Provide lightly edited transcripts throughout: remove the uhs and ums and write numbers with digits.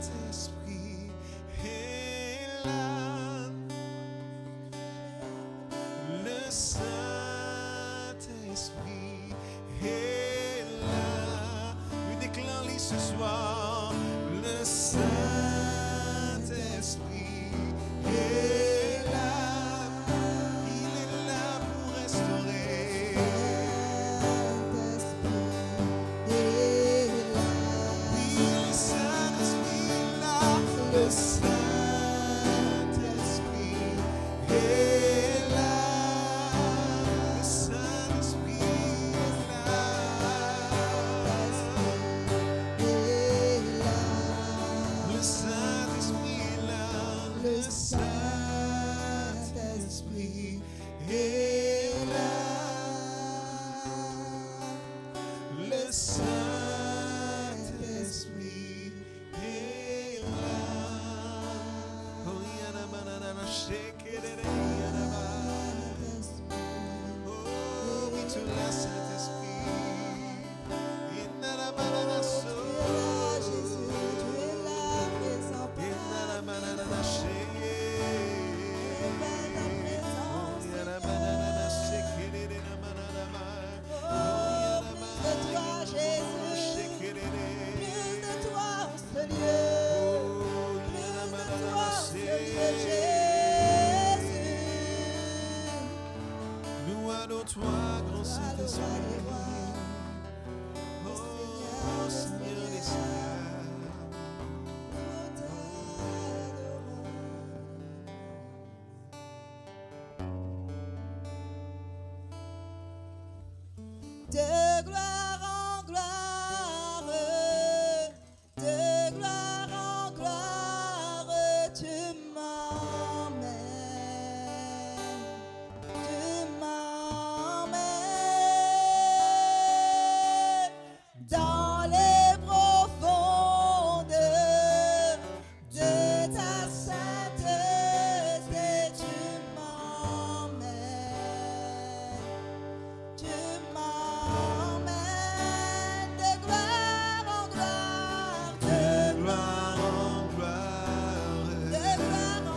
Saint-Esprit est là. Le Saint-Esprit est là. Lui déclare-lui ce soir. Le Saint-Esprit est là. Il est là pour restaurer. Oui, le Saint-Esprit est là. Le Saint-Esprit est là. Le Saint-Esprit est là. Le Saint-Esprit est là. Le Saint-Esprit est là. Le Saint-Esprit est là. Oh, yanamanana, shekerere, yanaba. Oh, oui, tu l'as, Saint-Esprit. Yananamanana, so. Yananamanana, sheye. Oh, yanamanana, shekerere, namanana. Oh, yanamanana, shekerere. Toi, grand Saint-Esprit, oh Seigneur des Seigneurs. De gloire en gloire, de gloire en gloire, tu m'emmènes, tu m'emmènes dans les profondeurs de ta sainteté, tu m'emmènes. Tu m'emmènes de gloire en gloire, De gloire en gloire, de gloire en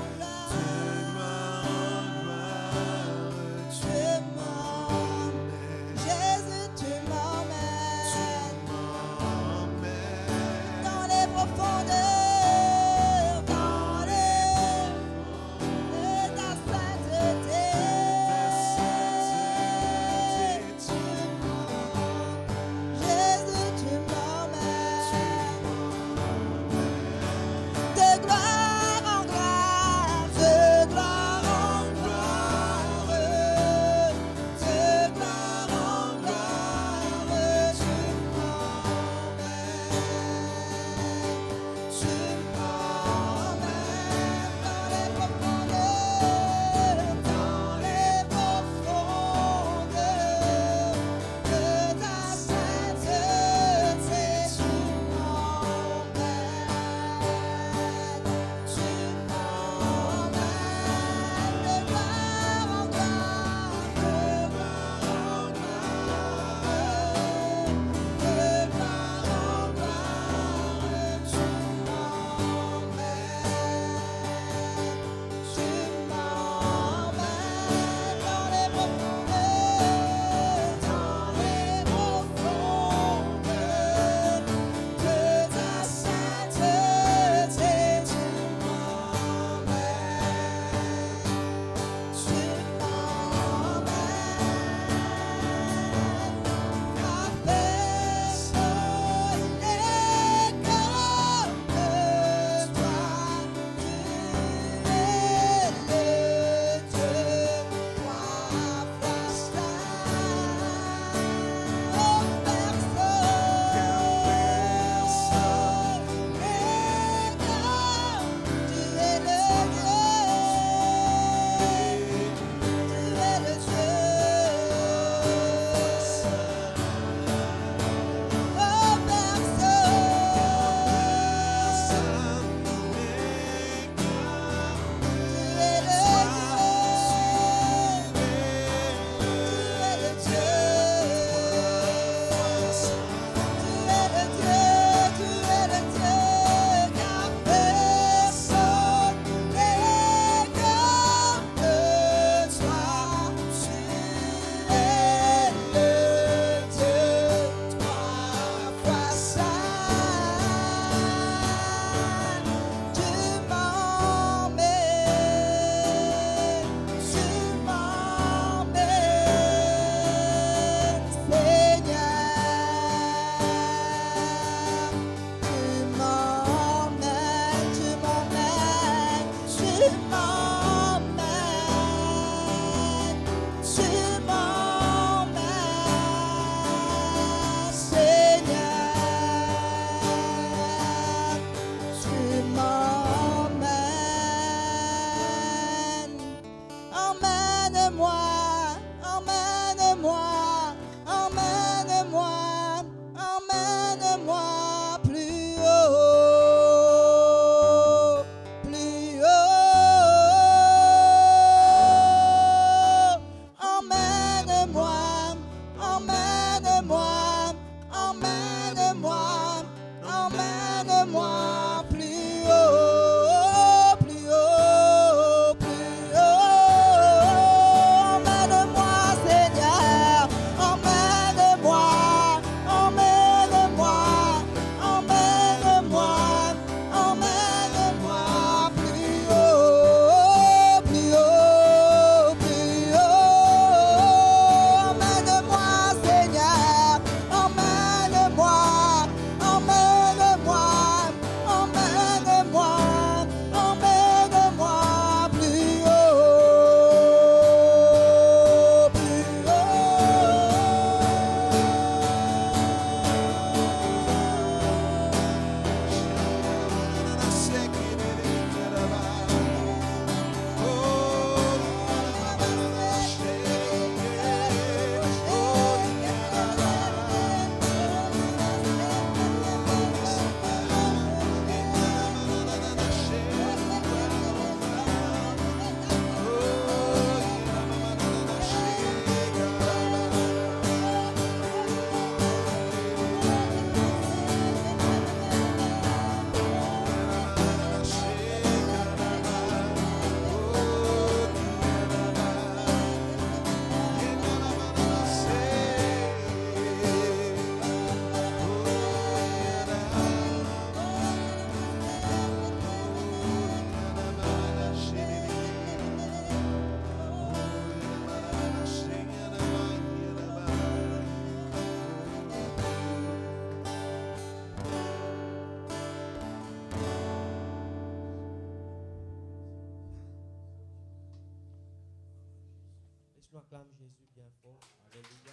Laisse-nous acclamer Jésus bien fort. Alléluia.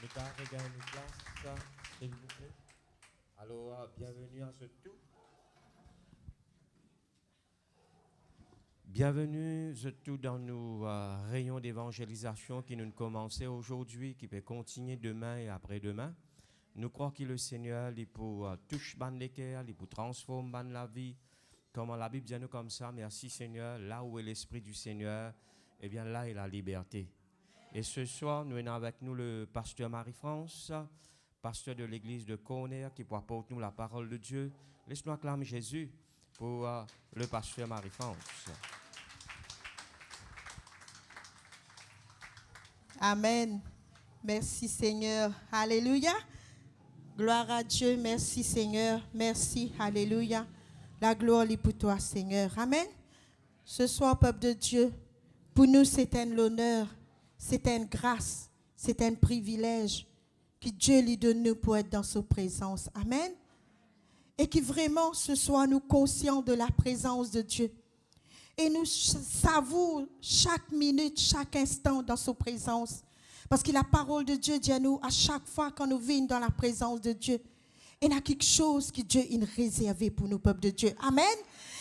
Nous allons regarder une place, s'il vous plaît. Alors, bienvenue à ce tout. Bienvenue tout dans nos rayons d'évangélisation qui nous commençons aujourd'hui, qui peut continuer demain et après-demain. Nous croyons que le Seigneur, il peut toucher les cœurs, il peut transformer la vie. Comment la Bible dit nous comme ça, merci Seigneur, là où est l'Esprit du Seigneur, eh bien là est la liberté. Et ce soir, nous avons avec nous le pasteur Marie-France, pasteur de l'église de Corner, qui pourra porter nous la parole de Dieu. Laisse-nous acclamer Jésus pour le pasteur Marie-France. Amen. Merci Seigneur. Alléluia. Gloire à Dieu. Merci Seigneur. Merci. Alléluia. La gloire est pour toi Seigneur. Amen. Ce soir, peuple de Dieu, pour nous c'est un honneur, c'est une grâce, c'est un privilège que Dieu lui donne nous pour être dans sa présence. Amen. Et que vraiment ce soir nous conscients de la présence de Dieu. Et nous savourons chaque minute, chaque instant dans sa présence. Parce que la parole de Dieu dit à nous, à chaque fois quand nous vivons dans la présence de Dieu, il y a quelque chose que Dieu a réservé pour nous, peuple de Dieu. Amen.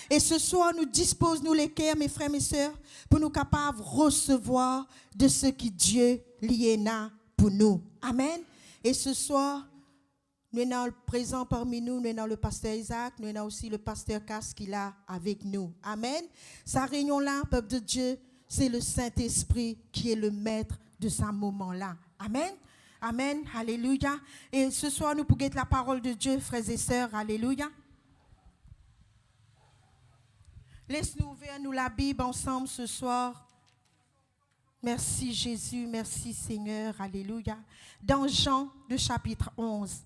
Et ce soir, nous disposons, nous les cœurs, mes frères, mes sœurs, pour nous capables de recevoir de ce que Dieu a pour nous. Amen. Et ce soir, nous avons le présent parmi nous, nous avons le pasteur Isaac, nous avons aussi le pasteur Cass qui est là avec nous. Amen. Sa réunion-là, peuple de Dieu, c'est le Saint-Esprit qui est le maître de ce moment-là. Amen. Amen. Alléluia. Et ce soir, nous pouvons la parole de Dieu, frères et sœurs. Alléluia. Laisse-nous ouvrir nous la Bible ensemble ce soir. Merci Jésus, merci Seigneur. Alléluia. Dans Jean, le chapitre 11.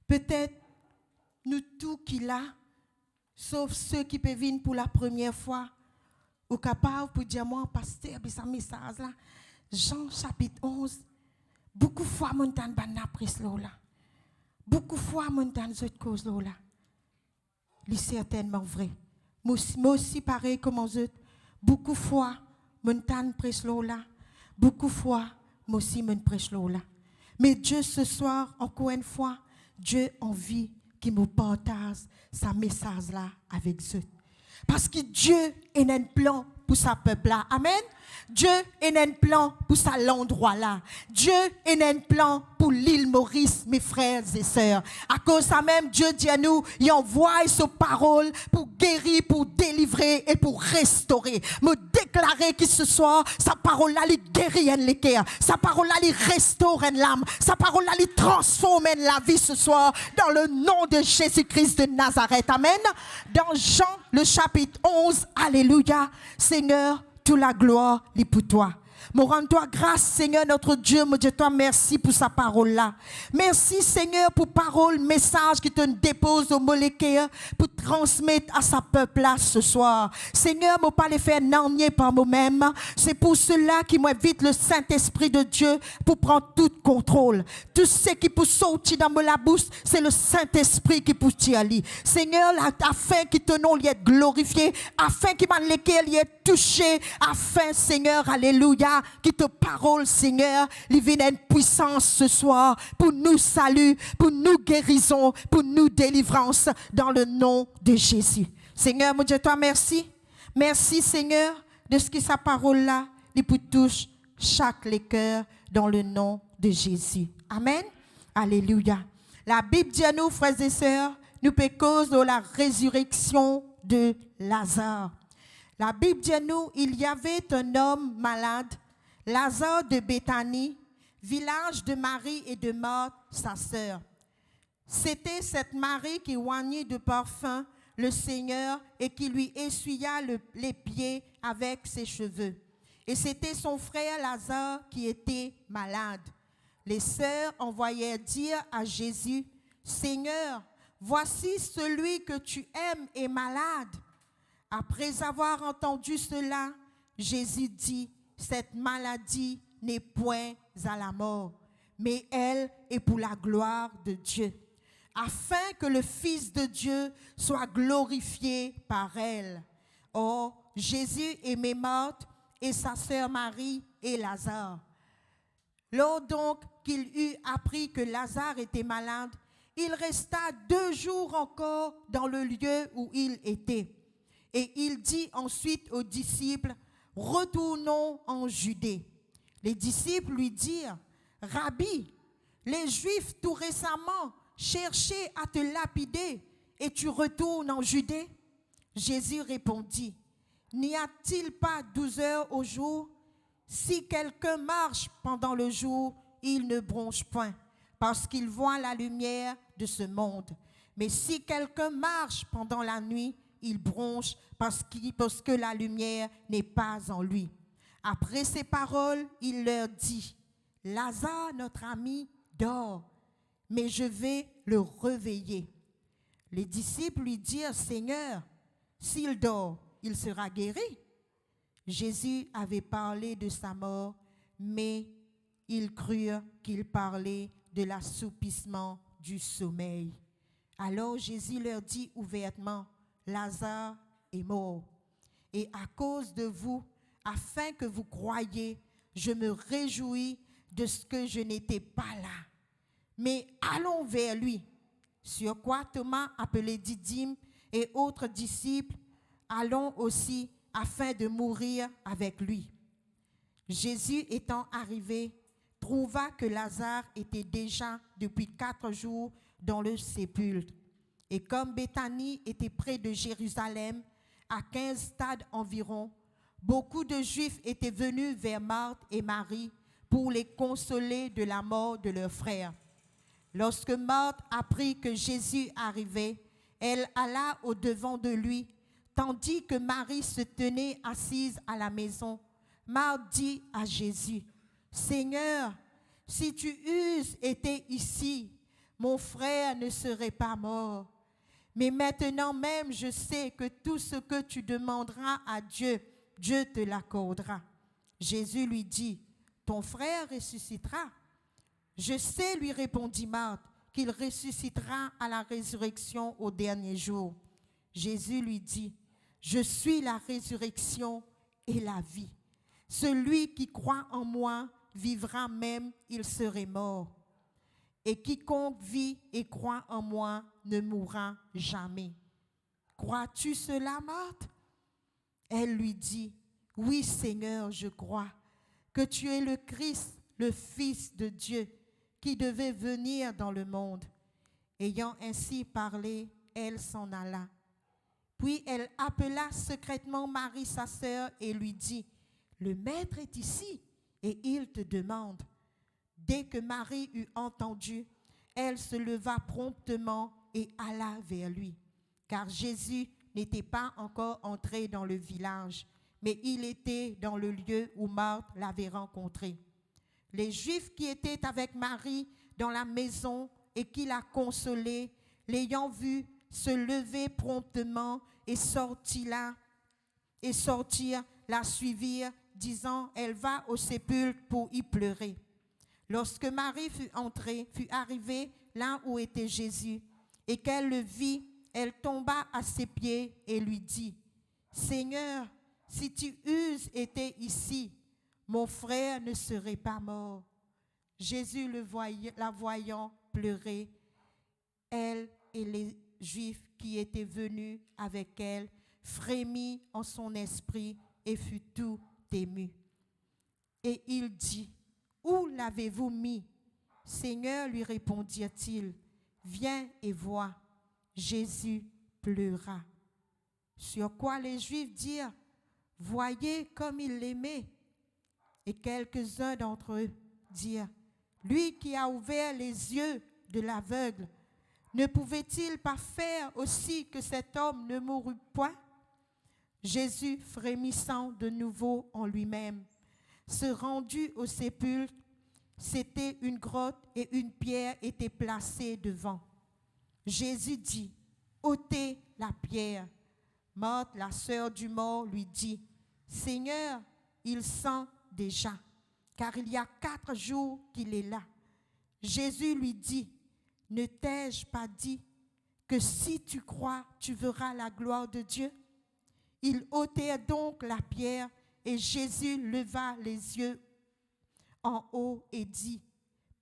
Peut-être nous tous qui là, sauf ceux qui peuvent venir pour la première fois, ou capables pour dire moi, pasteur, ce message là, Jean chapitre 11, beaucoup de fois, je suis pris là. Beaucoup de fois, je suis cette cause là. C'est certainement vrai. Moi aussi, pareil comme vous autres, beaucoup de fois, je suis pris là. Beaucoup de fois, moi aussi, je suis pris là. Mais Dieu, ce soir, encore une fois, Dieu a envie qu'il me partage ce message-là avec eux. Parce que Dieu a un plan pour sa peuple-là. Amen. Dieu a un plan pour cet endroit-là. Dieu a un plan pour l'île Maurice, mes frères et sœurs. À cause de ça même, Dieu dit à nous, il envoie sa parole pour guérir, pour délivrer et pour restaurer. Me déclarer que ce soir, sa parole-là, elle guérit les cœurs. Sa parole-là, elle restaure l'âme. Sa parole-là, elle transforme la vie ce soir dans le nom de Jésus-Christ de Nazareth. Amen. Dans Jean, le chapitre 11, alléluia. Seigneur, toute la gloire est pour toi. Mon rends-toi grâce, Seigneur, notre Dieu. Mon Dieu, toi, merci pour sa parole-là. Merci, Seigneur, pour parole, message qui te dépose au molécule pour transmettre à sa peuple-là ce soir. Seigneur, je ne pas les faire n'ennier par moi-même. C'est pour cela qu'il m'invite le Saint-Esprit de Dieu pour prendre tout contrôle. Tout ce qui peut sortir dans la bouche, c'est le Saint-Esprit qui peut t'y aller. Seigneur, afin que ton nom soit glorifié, afin qu'il m'en soit touché, afin, Seigneur, alléluia, que ta parole, Seigneur, lui vienne une puissance ce soir pour nous salut, pour nous guérison, pour nous délivrance dans le nom de Jésus. Seigneur, mon Dieu, toi, merci. Merci, Seigneur, de ce que sa parole-là, lui pour touche chaque cœur dans le nom de Jésus. Amen. Alléluia. La Bible dit à nous, frères et sœurs, nous peut cause de la résurrection de Lazare. La Bible dit à nous, il y avait un homme malade, Lazare de Béthanie, village de Marie et de Marthe, sa sœur. C'était cette Marie qui oignit de parfum le Seigneur et qui lui essuya les pieds avec ses cheveux. Et c'était son frère Lazare qui était malade. Les sœurs envoyèrent dire à Jésus, « Seigneur, voici celui que tu aimes est malade. » Après avoir entendu cela, Jésus dit, « Cette maladie n'est point à la mort, mais elle est pour la gloire de Dieu, afin que le Fils de Dieu soit glorifié par elle. » Or, Jésus aimait Marthe et sa sœur Marie et Lazare. Lors donc qu'il eut appris que Lazare était malade, il resta 2 jours encore dans le lieu où il était. Et il dit ensuite aux disciples, « Retournons en Judée. » Les disciples lui dirent, « Rabbi, les Juifs tout récemment cherchaient à te lapider et tu retournes en Judée ?» Jésus répondit, « N'y a-t-il pas 12 heures au jour? Si quelqu'un marche pendant le jour, il ne bronche point, parce qu'il voit la lumière de ce monde. Mais si quelqu'un marche pendant la nuit, il bronche parce que la lumière n'est pas en lui. » Après ces paroles, il leur dit, « Lazare, notre ami, dort, mais je vais le réveiller. » Les disciples lui dirent, « Seigneur, s'il dort, il sera guéri. » Jésus avait parlé de sa mort, mais ils crurent qu'il parlait de l'assoupissement du sommeil. Alors Jésus leur dit ouvertement, « Lazare est mort, et à cause de vous, afin que vous croyiez, je me réjouis de ce que je n'étais pas là. Mais allons vers lui. » Sur quoi Thomas, appelé Didyme, et autres disciples, allons aussi afin de mourir avec lui. Jésus étant arrivé, trouva que Lazare était déjà depuis 4 jours dans le sépulcre. Et comme Béthanie était près de Jérusalem, à 15 stades environ, beaucoup de Juifs étaient venus vers Marthe et Marie pour les consoler de la mort de leur frère. Lorsque Marthe apprit que Jésus arrivait, elle alla au-devant de lui, tandis que Marie se tenait assise à la maison. Marthe dit à Jésus, « Seigneur, si tu eusses été ici, mon frère ne serait pas mort. Mais maintenant même, je sais que tout ce que tu demanderas à Dieu, Dieu te l'accordera. » Jésus lui dit, « Ton frère ressuscitera. » « Je sais, lui répondit Marthe, qu'il ressuscitera à la résurrection au dernier jour. » Jésus lui dit, « Je suis la résurrection et la vie. Celui qui croit en moi vivra même, il serait mort. Et quiconque vit et croit en moi ne mourra jamais. Crois-tu cela, Marthe? » Elle lui dit, « Oui, Seigneur, je crois que tu es le Christ, le Fils de Dieu, qui devait venir dans le monde. » Ayant ainsi parlé, elle s'en alla. Puis elle appela secrètement Marie, sa sœur, et lui dit, « Le Maître est ici, et il te demande. » Dès que Marie eut entendu, elle se leva promptement et alla vers lui. Car Jésus n'était pas encore entré dans le village, mais il était dans le lieu où Marthe l'avait rencontré. Les Juifs qui étaient avec Marie dans la maison et qui la consolaient, l'ayant vue se lever promptement et sortirent, la suivirent, disant, « Elle va au sépulcre pour y pleurer. » Lorsque Marie fut arrivée là où était Jésus, et qu'elle le vit, elle tomba à ses pieds et lui dit, « Seigneur, si tu eusses été ici, mon frère ne serait pas mort. » Jésus la voyant pleurer, elle et les Juifs qui étaient venus avec elle, frémit en son esprit et fut tout ému. Et il dit, « Où l'avez-vous mis? » Seigneur, lui répondirent-ils, « Viens et vois. » Jésus pleura. Sur quoi les Juifs dirent, « Voyez comme il l'aimait. » Et quelques-uns d'entre eux dirent, « Lui qui a ouvert les yeux de l'aveugle, ne pouvait-il pas faire aussi que cet homme ne mourût point? » Jésus, frémissant de nouveau en lui-même, se rendit au sépulcre. C'était une grotte et une pierre était placée devant. Jésus dit, « Ôtez la pierre. » Marthe, la sœur du mort, lui dit, « Seigneur, il sent déjà, car il y a 4 jours qu'il est là. » Jésus lui dit, « Ne t'ai-je pas dit que si tu crois, tu verras la gloire de Dieu? » Ils ôtèrent donc la pierre Et Jésus leva les yeux en haut et dit,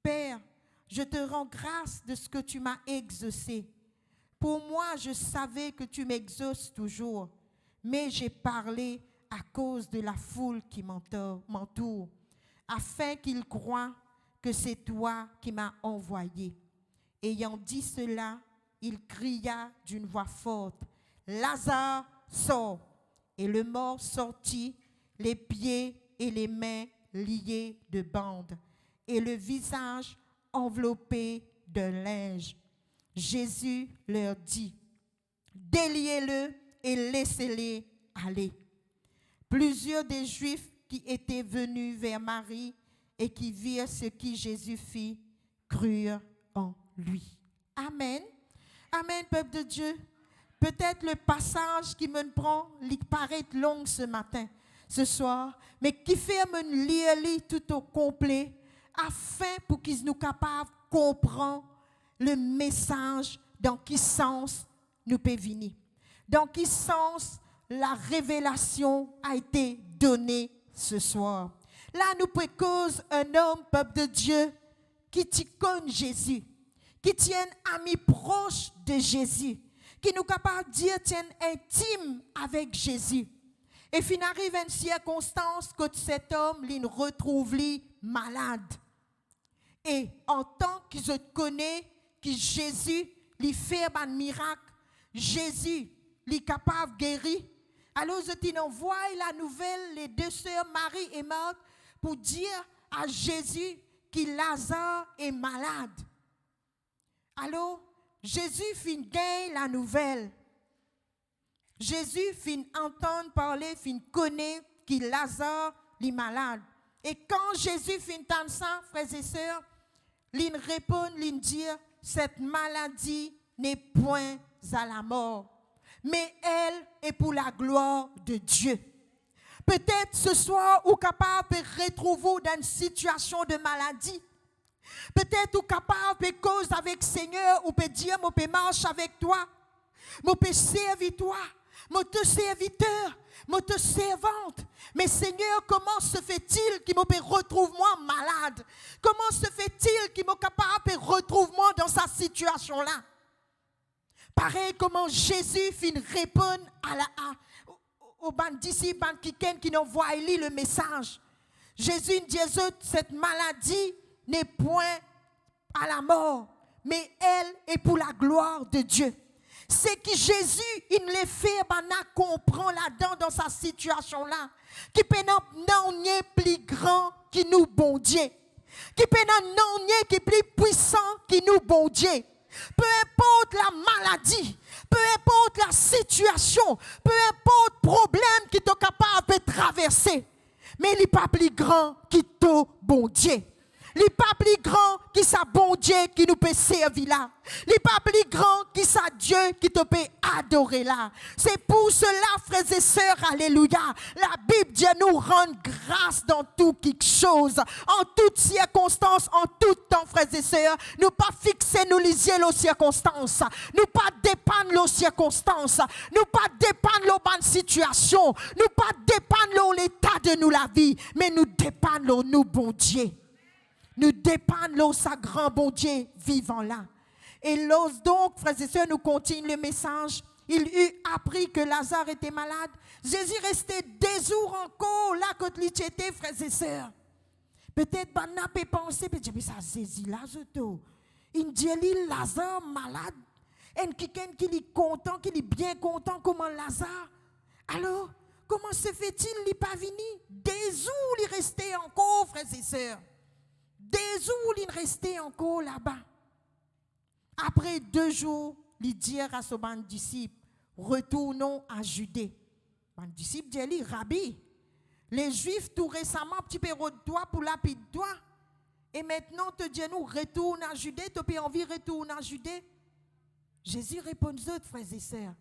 Père, je te rends grâce de ce que tu m'as exaucé. Pour moi, je savais que tu m'exauces toujours, mais j'ai parlé à cause de la foule qui m'entoure, afin qu'ils croient que c'est toi qui m'as envoyé. Ayant dit cela, il cria d'une voix forte, Lazare, sort. Et le mort sortit, les pieds et les mains liés de bandes, et le visage enveloppé d'un linge. Jésus leur dit, déliez-le et laissez-les aller. Plusieurs des Juifs qui étaient venus vers Marie et qui virent ce que Jésus fit, crurent en lui. Amen. Amen, peuple de Dieu. Peut-être le passage qui me prend, il paraît long ce matin, ce soir, mais qui fait me lire tout au complet, afin pour qu'ils nous capables de comprendre le message dans quel sens nous peut venir. Dans quel sens la révélation a été donnée ce soir. Là, nous précose un homme, peuple de Dieu, qui connaît Jésus, qui tient ami proche de Jésus, qui nous capable de dire tient intime avec Jésus. Et fin arrive une circonstance que cet homme il retrouve lui malade. Et en tant que je connais que Jésus lui fait un miracle, Jésus lui capable de guérir. Alors je t'envoie la nouvelle, les deux sœurs Marie et Marthe, pour dire à Jésus que Lazare est malade. Alors, Jésus fin gagner la nouvelle. Jésus fin entendre parler, fin connaître que Lazare est malade. Et quand Jésus fin entendre ça, frères et sœurs, il répond, il dit, cette maladie n'est point à la mort, mais elle est pour la gloire de Dieu. Peut-être ce soir, vous êtes capable de retrouver dans une situation de maladie. Peut-être vous êtes capable de causer avec le Seigneur, ou peut dire, je peux marcher avec toi, je peux servir toi, je te serviteur, je te servante. Mais Seigneur, comment se fait-il qu'il me retrouve moi malade? Comment se fait-il qu'il me capable de retrouver moi dans sa situation-là? Pareil comment Jésus fin répondre aux disciples qui n'envoient le message. Jésus dit, cette maladie n'est point à la mort, mais elle est pour la gloire de Dieu. C'est que Jésus, il les fait comprendre là-dedans dans sa situation-là, qui peut non plus grand que nous, bon Dieu. Qui peut non qui est plus puissant que nous, bon Dieu. Peu importe la maladie, peu importe la situation, peu importe le problème qui est capable de traverser, mais il n'est pas plus grand que ton bon Dieu. Il n'est pas plus grand que sa bon Dieu qui nous peut servir là. Il n'est pas plus grand que sa Dieu qui te peut adorer là. C'est pour cela, frères et sœurs, alléluia. La Bible dit nous rendre grâce dans toute quelque chose, en toutes circonstances, en tout temps, frères et sœurs. Nous pas fixer nos yeux aux circonstances. Nous pas dépendre aux circonstances. Nous pas dépendre aux bonnes situations. Nous pas dépendre de l'état de nous la vie, mais nous dépendons nous bon Dieu. Nous dépendons de sa grand bon Dieu vivant là. Et donc, frères et sœurs, nous continuons le message. Il eut appris que Lazare était malade. Jésus restait des jours encore là quand il était, frères et sœurs. Peut-être qu'on n'a pas pensé, mais ça Jésus là, il dit Lazare malade. Et quelqu'un qui est content, qui est bien content, comment Lazare. Alors, comment se fait-il, il n'est pas venu? Des jours, il restait encore, frères et sœurs. Des jours, il restait encore là-bas. Après 2 jours, il dit à son disciple, retournons à Judée. Le disciple dit, Rabbi, les Juifs tout récemment, petit peu de toi pour lapide toi. Et maintenant, te dit, nous retourne à Judée, tu as envie de retourner à Judée? Jésus répond aux autres, frères et sœurs.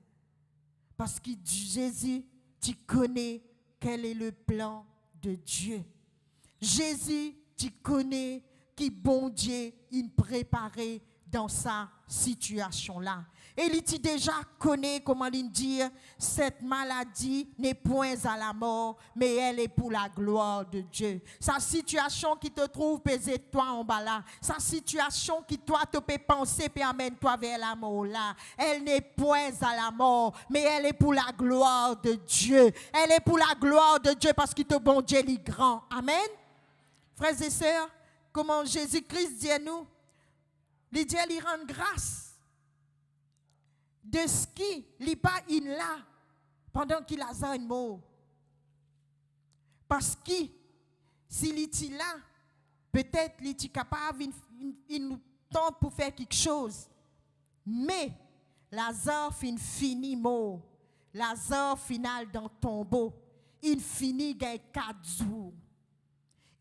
Parce que Jésus, tu connais quel est le plan de Dieu. Jésus, tu connais qui bon Dieu il préparait dans sa situation-là. Et il dit déjà, connaît comment il dit, cette maladie n'est point à la mort, mais elle est pour la gloire de Dieu. Sa situation qui te trouve pesée toi en bas là, sa situation qui toi te fait penser et amène toi vers la mort là, elle n'est point à la mort, mais elle est pour la gloire de Dieu. Elle est pour la gloire de Dieu parce qu'il te bon Dieu est grand. Amen. Frères et sœurs, comment Jésus-Christ dit à nous, il dit il rend grâce de ce qui n'est pas là pendant qu'il a un mot. Parce que s'il est là, peut-être il est capable de temps pour faire quelque chose. Mais Lazare finit mort. Lazare final dans le tombeau. Il finit dans 4 jours.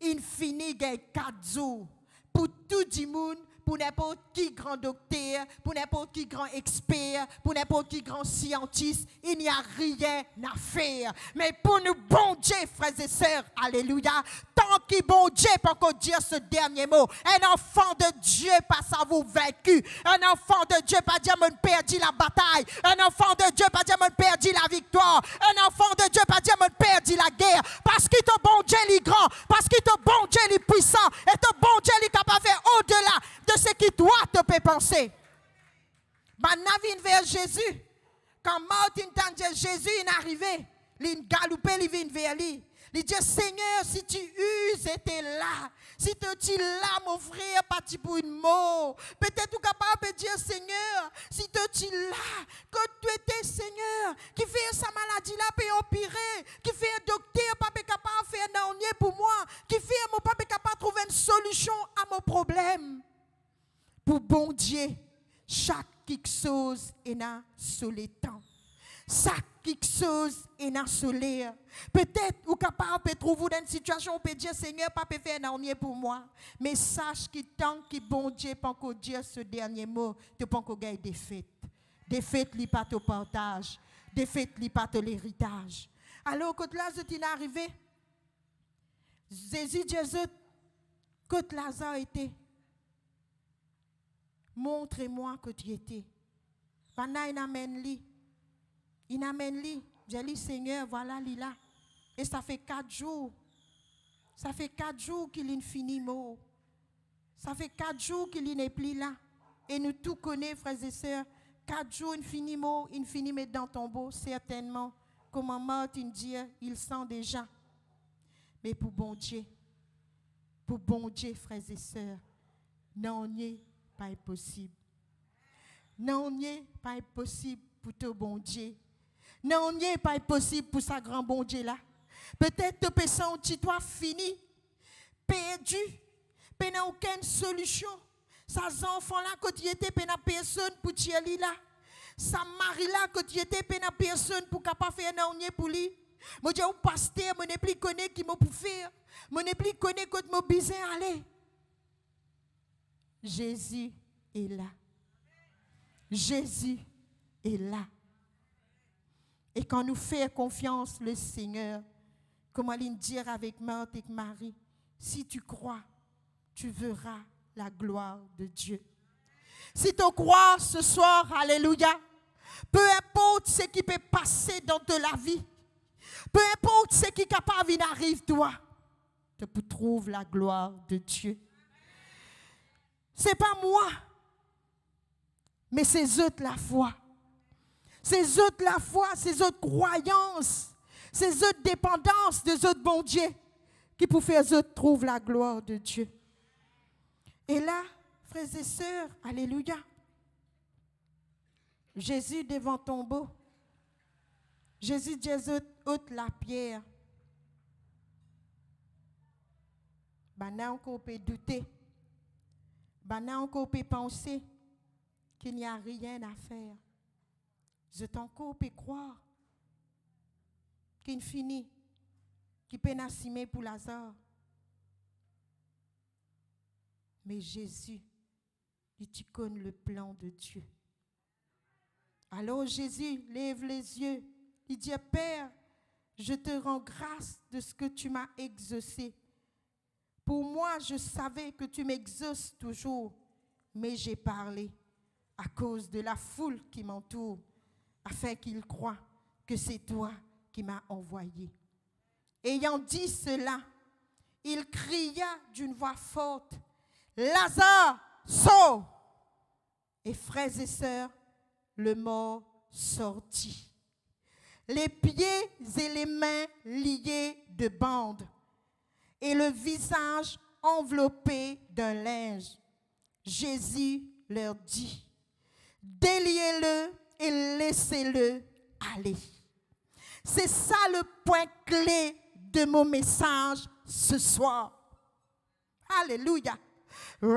Il finit dans 4 jours. Pour tout le monde, pour n'importe qui grand docteur, pour n'importe qui grand expert, pour n'importe qui grand scientiste, il n'y a rien à faire. Mais pour nous, bon Dieu, frères et sœurs, alléluia, tant qu'il bon Dieu peut encore dire ce dernier mot, un enfant de Dieu pas ça vous vaincu, un enfant de Dieu pas dire me perdu la bataille, un enfant de Dieu pas dire me perdu la victoire, un enfant de Dieu pas dire me perdu la guerre, parce qu'il te bon Dieu est grand, parce qu'il te bon Dieu est puissant, et te bon Dieu est capable de faire au-delà de ce qui toi te fait penser. Maintenant, vient vers Jésus. Quand Martin entend Jésus est arrivé, il galopé, il vient vers lui. Il dit, Seigneur, si tu uses, était là. Si tu es là, mon frère, parti pour une mort. Peut-être tu es capable de dire, Seigneur, si tu es là, que tu étais Seigneur, qui fait sa maladie là, peut empirer, qui fait un docteur, pas capable de faire un pour moi, qui fait mon papa capable de trouver une solution à mon problème. Pour bon Dieu, chaque chose est dans sur les temps. Chaque chose est dans sur l'air. Peut-être ou capable de trouver dans une situation où peut dire Seigneur, pas faire un pour moi. Mais sache que tant que bon Dieu peut encore dire ce dernier mot, tu peux encore gagner des fêtes. Des fêtes li pas ton partage, des fêtes li pas ton héritage. Alors quand Lazare est arrivé, Jésus dit quand Lazare était, montre-moi que tu étais. Pendant il amène lui. Il amène lui. J'ai dit, Seigneur, voilà, il là. Et ça fait 4 jours. Ça fait 4 jours qu'il est fini mort. Ça fait 4 jours qu'il n'est plus là. Et nous tous connaissons, frères et sœurs, 4 jours, il finit mort, il finit mettre dans ton tombeau, certainement. Comme Martin dit, il sent déjà. Mais pour bon Dieu, frères et sœurs, non, n'est pas impossible. Non, n'est pas impossible pour ton bon Dieu. Non, n'est pas impossible pour sa grand bon Dieu là. Peut-être te pensant tu toi fini, perdu, pas aucune solution. Sa enfant là que tu étais pas personne pour tirer là. Sa mari là que tu étais pas personne pour capable faire non pour lui. Moi dis au pasteur, moi ne plus connaît qui m'a pour faire. Moi ne plus connaît que m'a besoin aller. Jésus est là. Jésus est là. Et quand nous faisons confiance le Seigneur, comment il dire avec Marthe et Marie, si tu crois, tu verras la gloire de Dieu. Si tu crois ce soir, alléluia, peu importe ce qui peut passer dans la vie, peu importe ce qui est capable d'arriver toi, tu peux trouver la gloire de Dieu. Ce n'est pas moi, mais c'est eux la foi. C'est eux la foi, c'est eux croyances, c'est eux dépendance de eux bon Dieu qui pour faire eux trouver la gloire de Dieu. Et là, frères et sœurs, alléluia, Jésus devant ton tombeau, Jésus dit ôte la pierre. Maintenant on peut douter. Maintenant on peut penser qu'il n'y a rien à faire. Je t'encore peux croire qu'il finit, qu'il peut n'assimer pour Lazare. Mais Jésus, il connaît le plan de Dieu. Alors Jésus lève les yeux. Il dit, Père, je te rends grâce de ce que tu m'as exaucé. Pour moi, je savais que tu m'exauces toujours, mais j'ai parlé à cause de la foule qui m'entoure, afin qu'ils croient que c'est toi qui m'as envoyé. Ayant dit cela, il cria d'une voix forte, Lazare, sors! Et frères et sœurs, le mort sortit, les pieds et les mains liés de bandes, et le visage enveloppé d'un linge. Jésus leur dit, déliez-le et laissez-le aller. C'est ça le point clé de mon message ce soir. Alléluia. Ou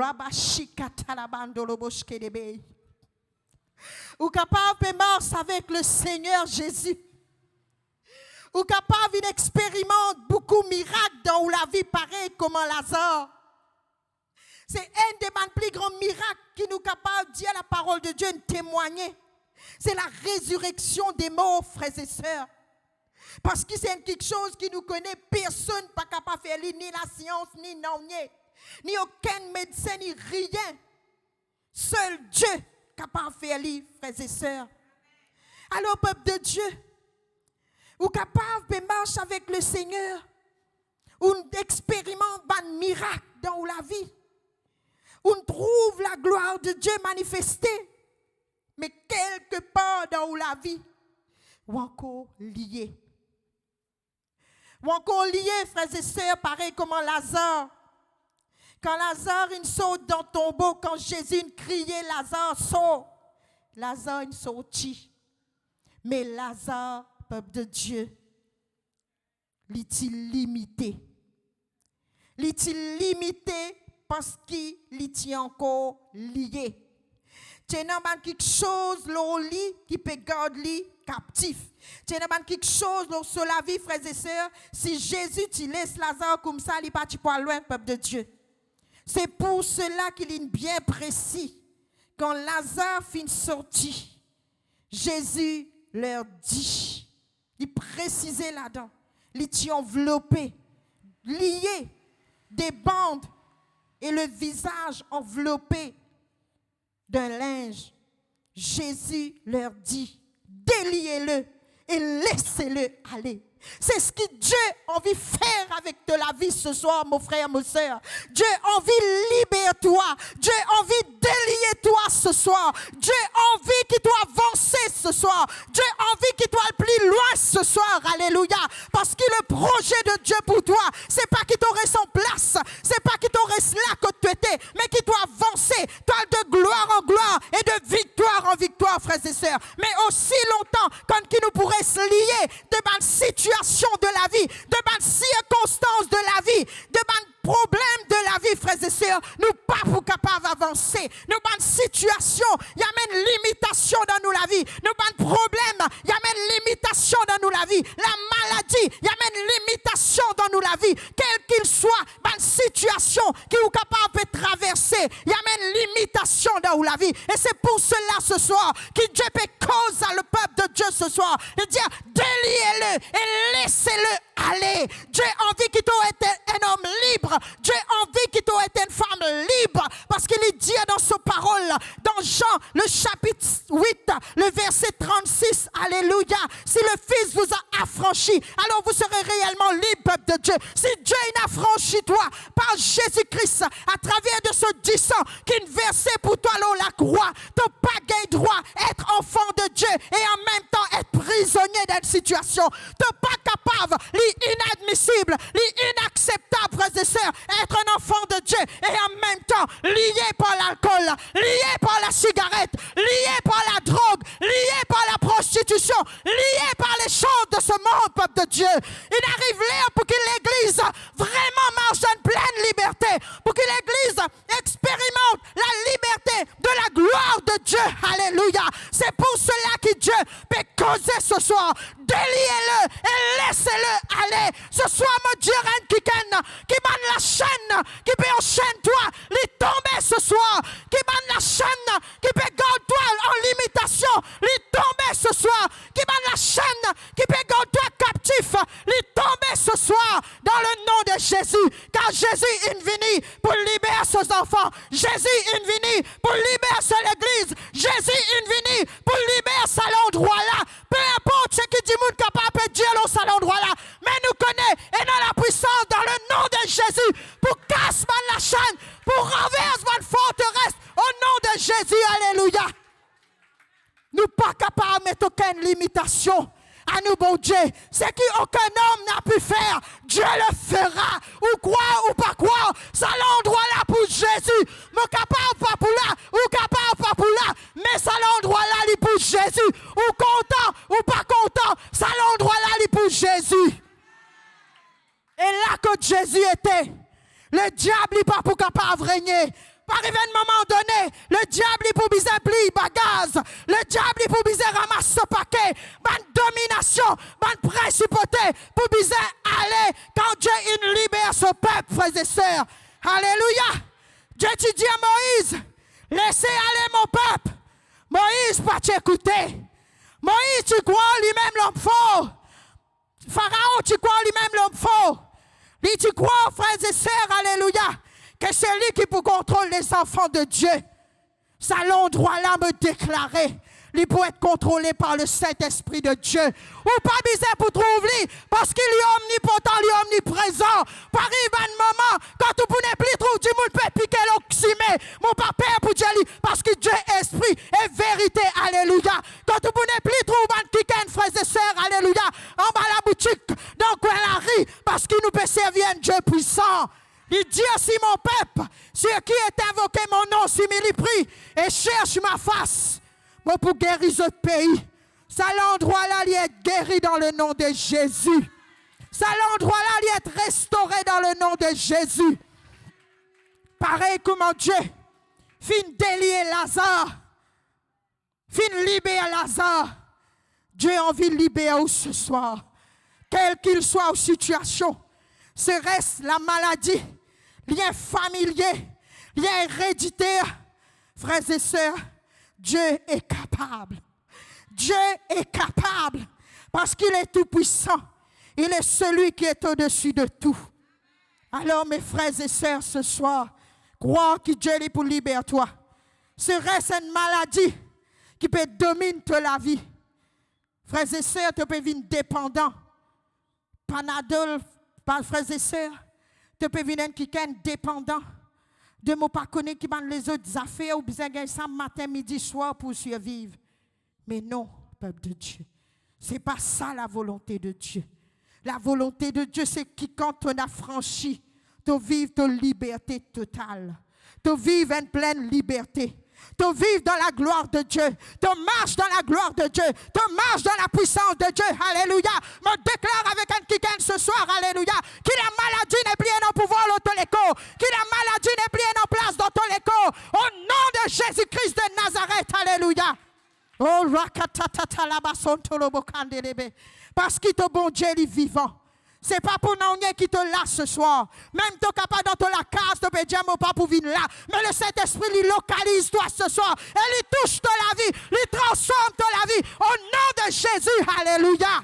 capable de marcher avec le Seigneur Jésus. Ou capable d'expérimenter beaucoup de miracles dans la vie pareille comme Lazare. C'est un des plus grands miracles qui nous capable de dire la parole de Dieu, de témoigner. C'est la résurrection des morts, frères et sœurs. Parce que c'est quelque chose qui nous connaît, personne pas capable de faire, ni la science, ni non, ni aucun médecin, ni rien. Seul Dieu capable de faire, frères et sœurs. Alors, peuple de Dieu, ou capable de marcher avec le Seigneur, ou d'expérimenter un miracle dans la vie, ou trouve la gloire de Dieu manifestée, mais quelque part dans la vie, ou encore lié. Ou encore lié, frères et sœurs, pareil comme Lazare. Quand Lazare il saute dans le tombeau, quand Jésus criait, Lazare sort. Lazare il sortit. Mais Lazare, peuple de Dieu, il est limité. Il est limité parce qu'il est encore lié. Tu as quelque chose dans le lit qui peut garder captif. Tu as quelque chose sur la vie, frères et sœurs. Si Jésus te laisse Lazare comme ça, il n'est pas trop loin, peuple de Dieu. C'est pour cela qu'il est bien précis. Quand Lazare finit sorti, Jésus leur dit, il précisait là-dedans, il est enveloppé, lié, des bandes et le visage enveloppé d'un linge. Jésus leur dit, déliez-le et laissez-le aller. C'est ce que Dieu a envie de faire avec de la vie ce soir, mon frère, mon soeur. Dieu a envie de libérer toi. Dieu a envie de délier toi ce soir. Dieu a envie qu'il doit avancer ce soir. Dieu a envie qu'il doit aller plus loin ce soir. Alléluia. Parce que le projet de Dieu pour toi, c'est pas qu'il t'aurait son place. C'est pas qu'il t'aurait là que tu étais, mais qu'il doit avancer. Toi de gloire en gloire et de victoire en victoire, frères et sœurs. Mais aussi longtemps, quand il nous pourrait se lier de ma situation de la vie, de bonnes circonstances de la vie, de bonnes problèmes de la vie, frères et sœurs, nous pas pour capables d'avancer. Nous bonnes situations, il y a même limitation dans nous la vie. Nous bonnes problèmes, il y a même limitation dans nous la vie. La maladie, il y a même limitation dans nous la vie. Quel qu'il soit, bonne situation qui nous capable de traverser, il y a même limitation dans nous la vie. Et c'est pour cela ce soir que Dieu peut causer à le peuple de Dieu ce soir de dire déliez-le et laissez-le aller. Dieu a envie qu'il t'ait été un homme libre. Dieu a envie qu'il t'ait été une femme libre. Parce qu'il est dit dans sa parole, dans Jean, le chapitre 8, le verset 36, alléluia. Si le Fils vous a affranchi, alors vous serez réellement libre, peuple de Dieu. Si Dieu a affranchi toi par Jésus-Christ, à travers de ce du sang qui est versé pour toi là la croix, tu n'as pas gagné droit être enfant de Dieu et en même temps être prisonnier d'une situation. Tu n'es pas capable, l'inadmissible, l'inacceptable, frères et sœurs, être un enfant de Dieu et en même temps lié par l'alcool, lié par la cigarette, lié par la drogue, lié par la prostitution, lié par les choses de ce monde, peuple de Dieu. Il arrive là pour que l'Église vraiment marche en pleine liberté, pour que l'Église expérimente la liberté de la gloire de Dieu. Alléluia. C'est pour cela que Dieu peut causer ce soir. Déliez-le et laissez-le aller. Ce soir, mon Dieu, qui m'a la chaîne, qui peut enchaîner toi, les tomber ce soir, qui m'a la chaîne, qui peut garder toi en limitation, les tomber ce soir, qui m'a la chaîne, qui peut garder toi captif, les tomber ce soir, dans le nom de Jésus, car Jésus est venu pour libérer ses enfants, Jésus est venu pour libérer l'Église, Jésus nous, bon Dieu, ce qu'aucun homme n'a pu faire, Dieu le fera. Ou croire ou pas croire, ça l'endroit là pour Jésus. Mon capable pas pour là, ou capable pas pour là, mais ça l'endroit là il pour Jésus. Ou content ou pas content, ça l'endroit là il pour Jésus. Et là que Jésus était, le diable n'est pas pour capable de régner. Par un moment donné, le diable est pour biser pli, bagaz. Le diable est pour biser ramasser ce paquet. Bonne domination, bonne principauté, pour biser aller quand Dieu il libère ce peuple, frères et sœurs. Alléluia. Dieu dit à Moïse, laissez aller mon peuple. Moïse, pas t'écouter. Moïse, tu crois lui-même l'homme fort. Pharaon, tu crois lui-même l'homme fort. Lui, tu crois, frères et sœurs, alléluia, que c'est lui qui peut contrôler les enfants de Dieu. Ça l'endroit là me déclarer. Il peut être contrôlé par le Saint-Esprit de Dieu. Ou pas bizarre pour trouver, parce qu'il est omnipotent, il est omniprésent. Par un moment, quand tu ne plus trouver du monde peut piquer l'oxymé. Mon papa pour Dieu, parce que Dieu est esprit et vérité, alléluia. Quand tu ne plus trouver un kicken, frères et sœurs, alléluia, en bas la boutique, donc la rue, parce qu'il nous peut servir un Dieu puissant. Il dit aussi mon peuple, ceux qui est invoqué mon nom, si m'il prie, et cherche ma face. Moi, pour guérir ce pays, ça l'endroit là, il est guéri dans le nom de Jésus. Ça l'endroit là, il est restauré dans le nom de Jésus. Pareil comme Dieu, fin délier Lazare, fin libérer Lazare. Dieu a envie de libérer ce soir, quel qu'il soit en situation, serait-ce la maladie, lien familier, lien héréditaire, frères et sœurs. Dieu est capable. Dieu est capable parce qu'il est tout puissant. Il est celui qui est au-dessus de tout. Alors mes frères et sœurs ce soir, crois que Dieu est pour libérer toi. Serait-ce une maladie qui peut dominer toute la vie? Frères et sœurs, tu peux devenir dépendant. Panadol, frères et sœurs, tu peux devenir quelqu'un dépendant. De ne pas connaître qui bandent les autres affaires ou besoin de ça matin, midi, soir pour survivre. Mais non, peuple de Dieu. Ce n'est pas ça la volonté de Dieu. La volonté de Dieu, c'est que quand on a franchi, tu vives ta liberté totale. Tu vives une pleine liberté. Tu vives dans la gloire de Dieu. Tu marches dans la gloire de Dieu. Tu marches dans la puissance de Dieu. Alléluia. Je déclare avec un kicken ce soir, alléluia, que la maladie n'est plus en pouvoir dans tous les corps. Que la maladie n'est plus en place dans tous les corps. Au nom de Jésus-Christ de Nazareth, alléluia. Oh, parce que ton bon Dieu est vivant. Ce n'est pas pour nous qui te lâche ce soir. Même tu es capable dans la case, tu peux dire, mon pas pour venir là. Mais le Saint-Esprit, il localise toi ce soir. Et il touche ta la vie. Il transforme ta la vie. Au nom de Jésus, alléluia.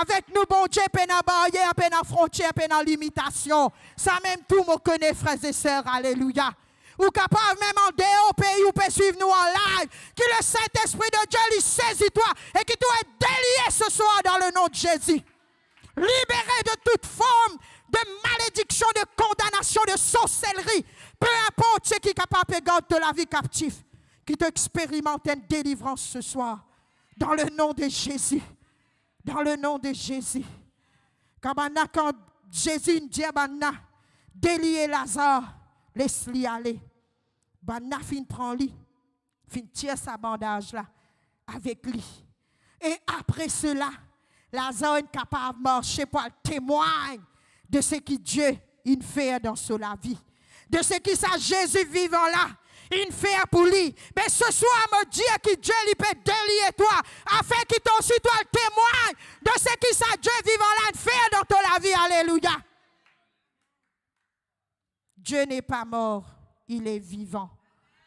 Avec nous, bon Dieu, peine à barrière, peine à frontière, peine à limitation. Ça même tout me connaît, frères et sœurs, alléluia. Ou capable même en dehors pays, ou peut suivre nous en live. Que le Saint-Esprit de Dieu, il saisit toi. Et que tu es délié ce soir dans le nom de Jésus. Libéré de toute forme de malédiction, de condamnation, de sorcellerie. Peu importe ce qui est capable de garder la vie captive. Qui t'expérimente une délivrance ce soir. Dans le nom de Jésus. Dans le nom de Jésus. Quand Jésus dit à Banna, délier Lazare, laisse-lui aller. Banna fin prend lui. Fin tire sa bandage là. Avec lui. Et après cela, Lazare est capable de marcher pour témoigner de ce que Dieu il fait dans sa vie. De ce que ça Jésus vivant là, il fait pour lui. Mais ce soir, me dit que Dieu il peut délier toi, afin que toi aussi toi témoigne de ce que ça Dieu vivant là il fait dans ta vie. Alléluia. Dieu n'est pas mort, il est vivant.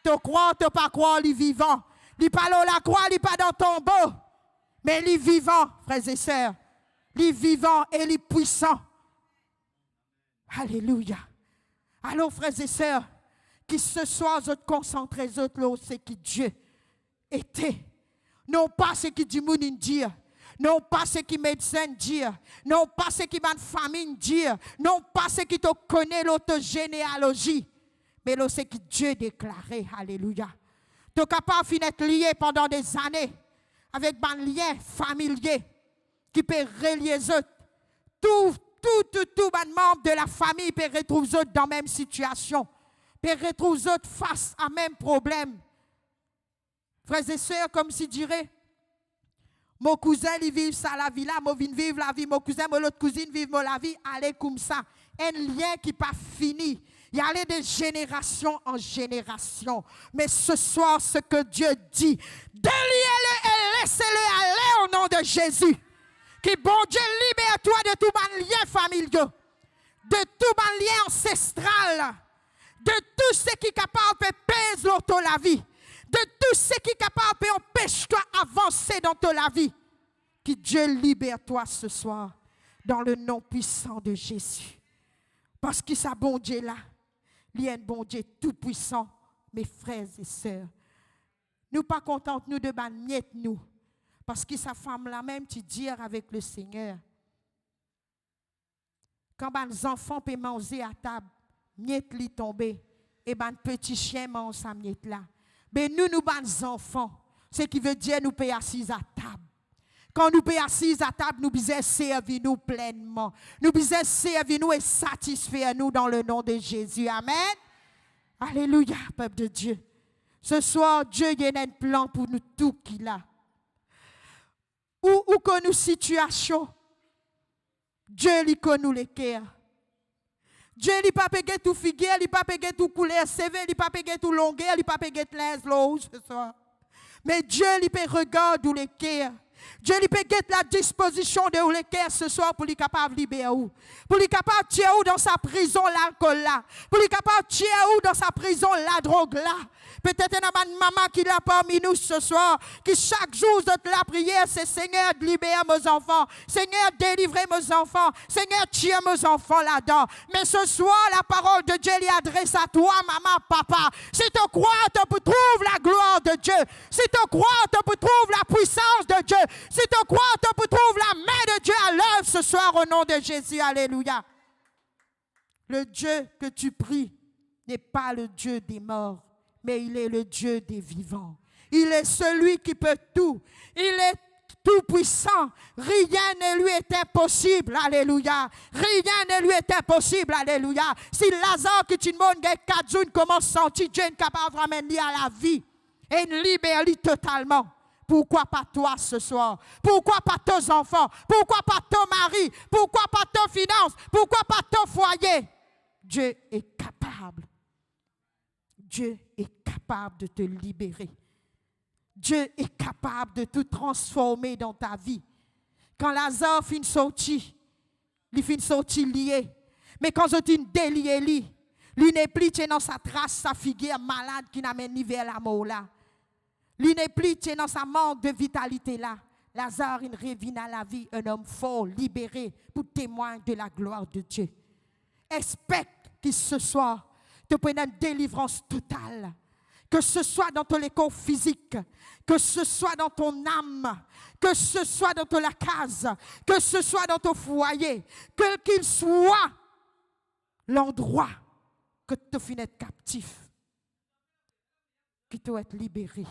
Tu crois, tu pas croire, il est vivant. Il n'est pas là la croix, il n'est pas dans ton tombeau. Mais il est vivant, frères et sœurs. Il est vivant et il est puissant. Alléluia. Alors, frères et sœurs, que ce soit vous concentrez là, c'est que Dieu était. Non pas ce que du monde dit. Non pas ce que médecin dit. Non pas ce que ma famille dit. Non pas ce que tu connais l'autre généalogie. Mais c'est que Dieu déclarait. Alléluia. Tu es capable d'être lié pendant des années. avec un lien familier qui peut relier eux. Tout membre de la famille peut retrouver eux dans la même situation, peut retrouver eux face à même problème. Frères et sœurs, comme si dirait, mon cousin, il vit ça la vie là, moi viens vivre la vie, mon cousin, mon autre cousine vivent la vie, allez comme ça. Un lien qui n'est pas fini. Il y a de génération en génération. Mais ce soir, ce que Dieu dit, déliez-le et laissez-le aller au nom de Jésus. Que bon Dieu libère-toi de tout mon lien familial, de tout mon lien ancestral, de tout ce qui est capable de peser dans la vie, de tout ce qui est capable d'empêcher toi d'avancer dans ta vie. Que Dieu libère-toi ce soir dans le nom puissant de Jésus. Parce que ça bon Dieu là, il y a un bon Dieu tout puissant, mes frères et sœurs. Nous pas contents nous de miette nous. Parce que sa femme là même tu dire avec le Seigneur. Quand les enfants peuvent manger à table, miette li tomber et ben petit chien mange sa miette là. Mais nous les enfants, ce qui veut dire nous pouvons assis à table. Quand nous pouvons assis à table, nous pouvons servir nous pleinement. Nous pouvons servir nous et satisfaire nous dans le nom de Jésus. Amen. Alléluia, peuple de Dieu. Ce soir, Dieu il y a un plan pour nous tout qu'il a. Où que nous situation, Dieu lui connaît les cœurs. Dieu lui pas pégué tout figure, lui pas pégué tout couleur CV, lui pas pégué tout longueur, lui pas pégué les lots ce soir. Mais Dieu lui peut regarder les cœurs. Dieu lui peut mettre la disposition de les cœurs ce soir pour lui capable de libérer ou. Pour lui capable de tirer ou dans sa prison l'alcool là. Pour lui capable de tirer ou dans sa prison la drogue là. Peut-être une maman qui l'a parmi nous ce soir, qui chaque jour de la prière, c'est Seigneur, libère mes enfants. Seigneur, délivrez mes enfants. Seigneur, tire mes enfants là-dedans. Mais ce soir, la parole de Dieu lui adresse à toi, maman, papa. Si tu crois, tu peux trouver la gloire de Dieu. Si tu crois, tu peux trouver la puissance de Dieu. Si tu crois, tu peux trouver la main de Dieu à l'œuvre ce soir au nom de Jésus. Alléluia. Le Dieu que tu pries n'est pas le Dieu des morts, mais il est le Dieu des vivants. Il est celui qui peut tout. Il est tout puissant. Rien ne lui est impossible. Alléluia. Rien ne lui est impossible. Alléluia. Si Lazare qui tu demandes 4 jours commence à sentir Dieu est capable de ramener à la vie et il libère totalement. Pourquoi pas toi ce soir? Pourquoi pas tes enfants? Pourquoi pas ton mari? Pourquoi pas tes finances? Pourquoi pas ton foyer? Dieu est capable. Dieu est capable de te libérer. Dieu est capable de tout transformer dans ta vie. Quand Lazare finit sortir, il finit sortir lié. Mais quand je dis délié, il n'est plus dans sa trace, sa figure malade qui n'amène ni vers la mort là. Il n'est plus dans sa manque de vitalité là. Lazare, il revient à la vie, un homme fort, libéré, pour témoin de la gloire de Dieu. Expecte que ce soir, te prenne une délivrance totale. Que ce soit dans ton corps physique, que ce soit dans ton âme, que ce soit dans ton case, que ce soit dans ton foyer, quel qu'il soit l'endroit que tu finis être captif, qui doit être libéré.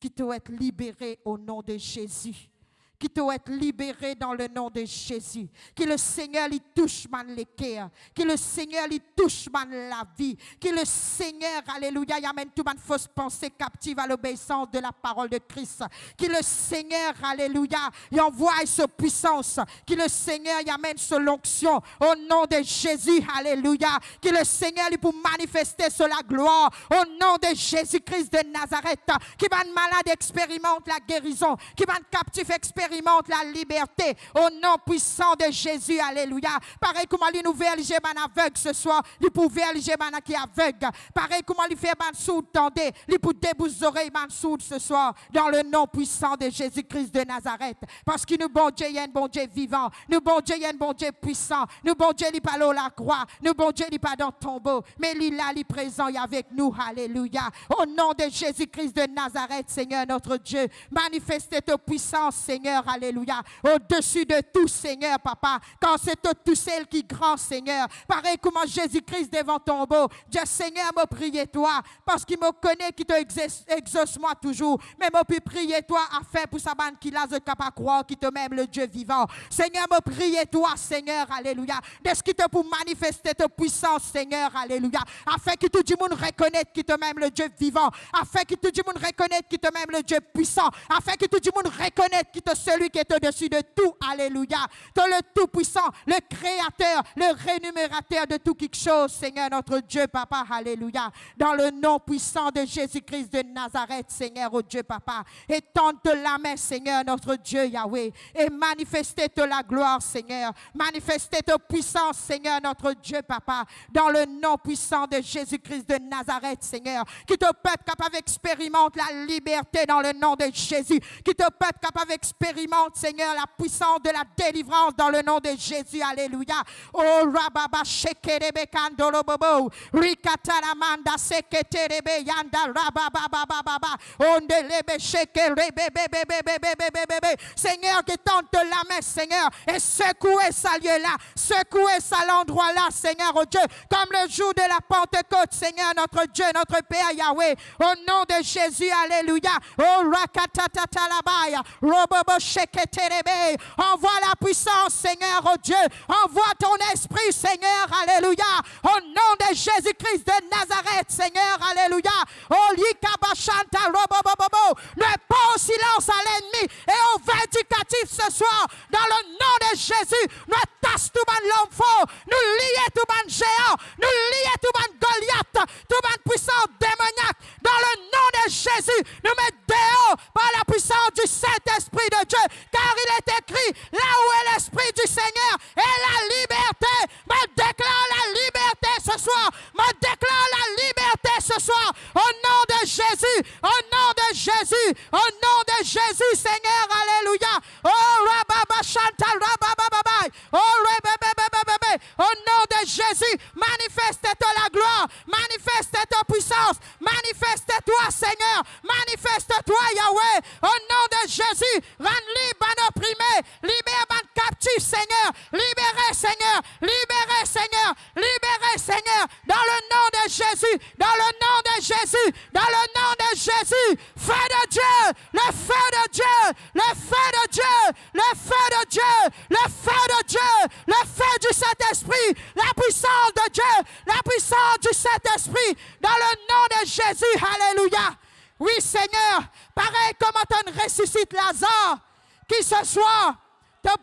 Qui doit être libéré au nom de Jésus. Qui doit être libéré dans le nom de Jésus. Que le Seigneur lui touche les cœurs. Que le Seigneur lui touche la vie. Que le Seigneur, alléluia, y amène toute fausse pensée captive à l'obéissance de la parole de Christ. Que le Seigneur, alléluia, y envoie sa puissance. Que le Seigneur y amène son onction au nom de Jésus, alléluia. Que le Seigneur lui pour manifester sur la gloire au nom de Jésus-Christ de Nazareth. Qui va malade expérimente la guérison. Qui va captif expérimente la liberté au nom puissant de Jésus, alléluia. Pareil comme il nous fait un aveugle ce soir, il peut faire un qui est aveugle. Pareil comme il fait un sourd, tendez, il peut déboucher oreilles un sourd ce soir, dans le nom puissant de Jésus-Christ de Nazareth. Parce que nous, bon Dieu, il y a un bon Dieu vivant. Nous, bon Dieu, il y a un bon Dieu puissant. Nous, bon Dieu, il n'est pas là la croix. Nous, bon Dieu, il n'est pas dans le tombeau. Mais il est là, il est présent, il est avec nous, alléluia. Au nom de Jésus-Christ de Nazareth, Seigneur notre Dieu, manifestez ta puissance, Seigneur. Seigneur, alléluia, au-dessus de tout, Seigneur, papa, quand c'est tout celle qui est grand, Seigneur, pareil comment Jésus-Christ devant ton beau, Dieu Seigneur, me prier toi, parce qu'il me connaît, qui te exauce moi toujours, mais me puis prier toi, afin pour sa bande qui l'a de capable croire, qui te m'aime le Dieu vivant, Seigneur, me prier toi, Seigneur, alléluia, de ce qui te pour manifester ta puissance, Seigneur, alléluia, afin que tout le monde reconnaisse qui te m'aime le Dieu vivant, afin que tout le monde reconnaisse qui te m'aime le Dieu puissant, afin que tout le monde reconnaisse qui te celui qui est au-dessus de tout, alléluia, toi le tout-puissant, le créateur, le rémunérateur de tout quelque chose, Seigneur, notre Dieu, papa, alléluia, dans le nom puissant de Jésus-Christ de Nazareth, Seigneur, oh Dieu, papa, étends la main, Seigneur, notre Dieu, Yahweh, et manifestez la gloire, Seigneur, manifestez ta puissance, Seigneur, notre Dieu, papa, dans le nom puissant de Jésus-Christ de Nazareth, Seigneur, qui te peuple capable d'expérimenter la liberté dans le nom de Jésus, qui te peuple capable d'expérimenter, Seigneur, la puissance de la délivrance dans le nom de Jésus, alléluia. Oh, rababa shekerebe kandorobobo, rikataramanda seketerebe yanda rabababababa, ondelebe shekerebe bebebebebebebebe. Seigneur, qui tente la main, Seigneur, et secouez ça lieu-là, secouez ça l'endroit-là, Seigneur, oh Dieu, comme le jour de la Pentecôte, Seigneur, notre Dieu, notre Père Yahweh, au nom de Jésus, alléluia. Oh, rakatatatalabaya, robobo sheketerebe, envoie la puissance, Seigneur, oh Dieu, envoie ton esprit, Seigneur, alléluia, au nom de Jésus-Christ de Nazareth, Seigneur, alléluia. Oh, likabashanta robobobobo, ne pas au silence à l'ennemi et au vindicatif ce soir, dans le nom de Jésus, nous tasse tout ban l'homme fort, nous lier tout ban géant, nous lier tout ban Goliath, tout ban puissance démoniaque, dans le nom de Jésus, nous mettons dehors par la puissance du Saint-Esprit de Dieu, car il est écrit, là où est l'Esprit du Seigneur et la liberté, me déclare la liberté ce soir, me déclare la liberté ce soir, au nom de Jésus, au nom de Jésus, au nom de Jésus, Seigneur, alléluia. Oh, rababa chantal, rababa, oh, rebebebebebe, au nom de Jésus, manifeste-toi la gloire, manifeste-toi puissance, manifeste-toi, Seigneur, manifeste-toi, Yahweh, au nom de Jésus, rends libre à opprimés, libère à captifs, Seigneur, libérez, Seigneur, libérez, Seigneur, libérez, Seigneur, dans le nom de Jésus, dans le nom de Jésus, dans le nom de Jésus, feu de Dieu, le feu de Dieu, le feu de Dieu, le feu de Dieu, le feu de Dieu, le feu du Saint-Esprit, la puissance de Dieu, la puissance du Saint-Esprit, dans le nom de Jésus, alléluia. Oui, Seigneur, pareil comme on ressuscite Lazare, qui ce soir, ton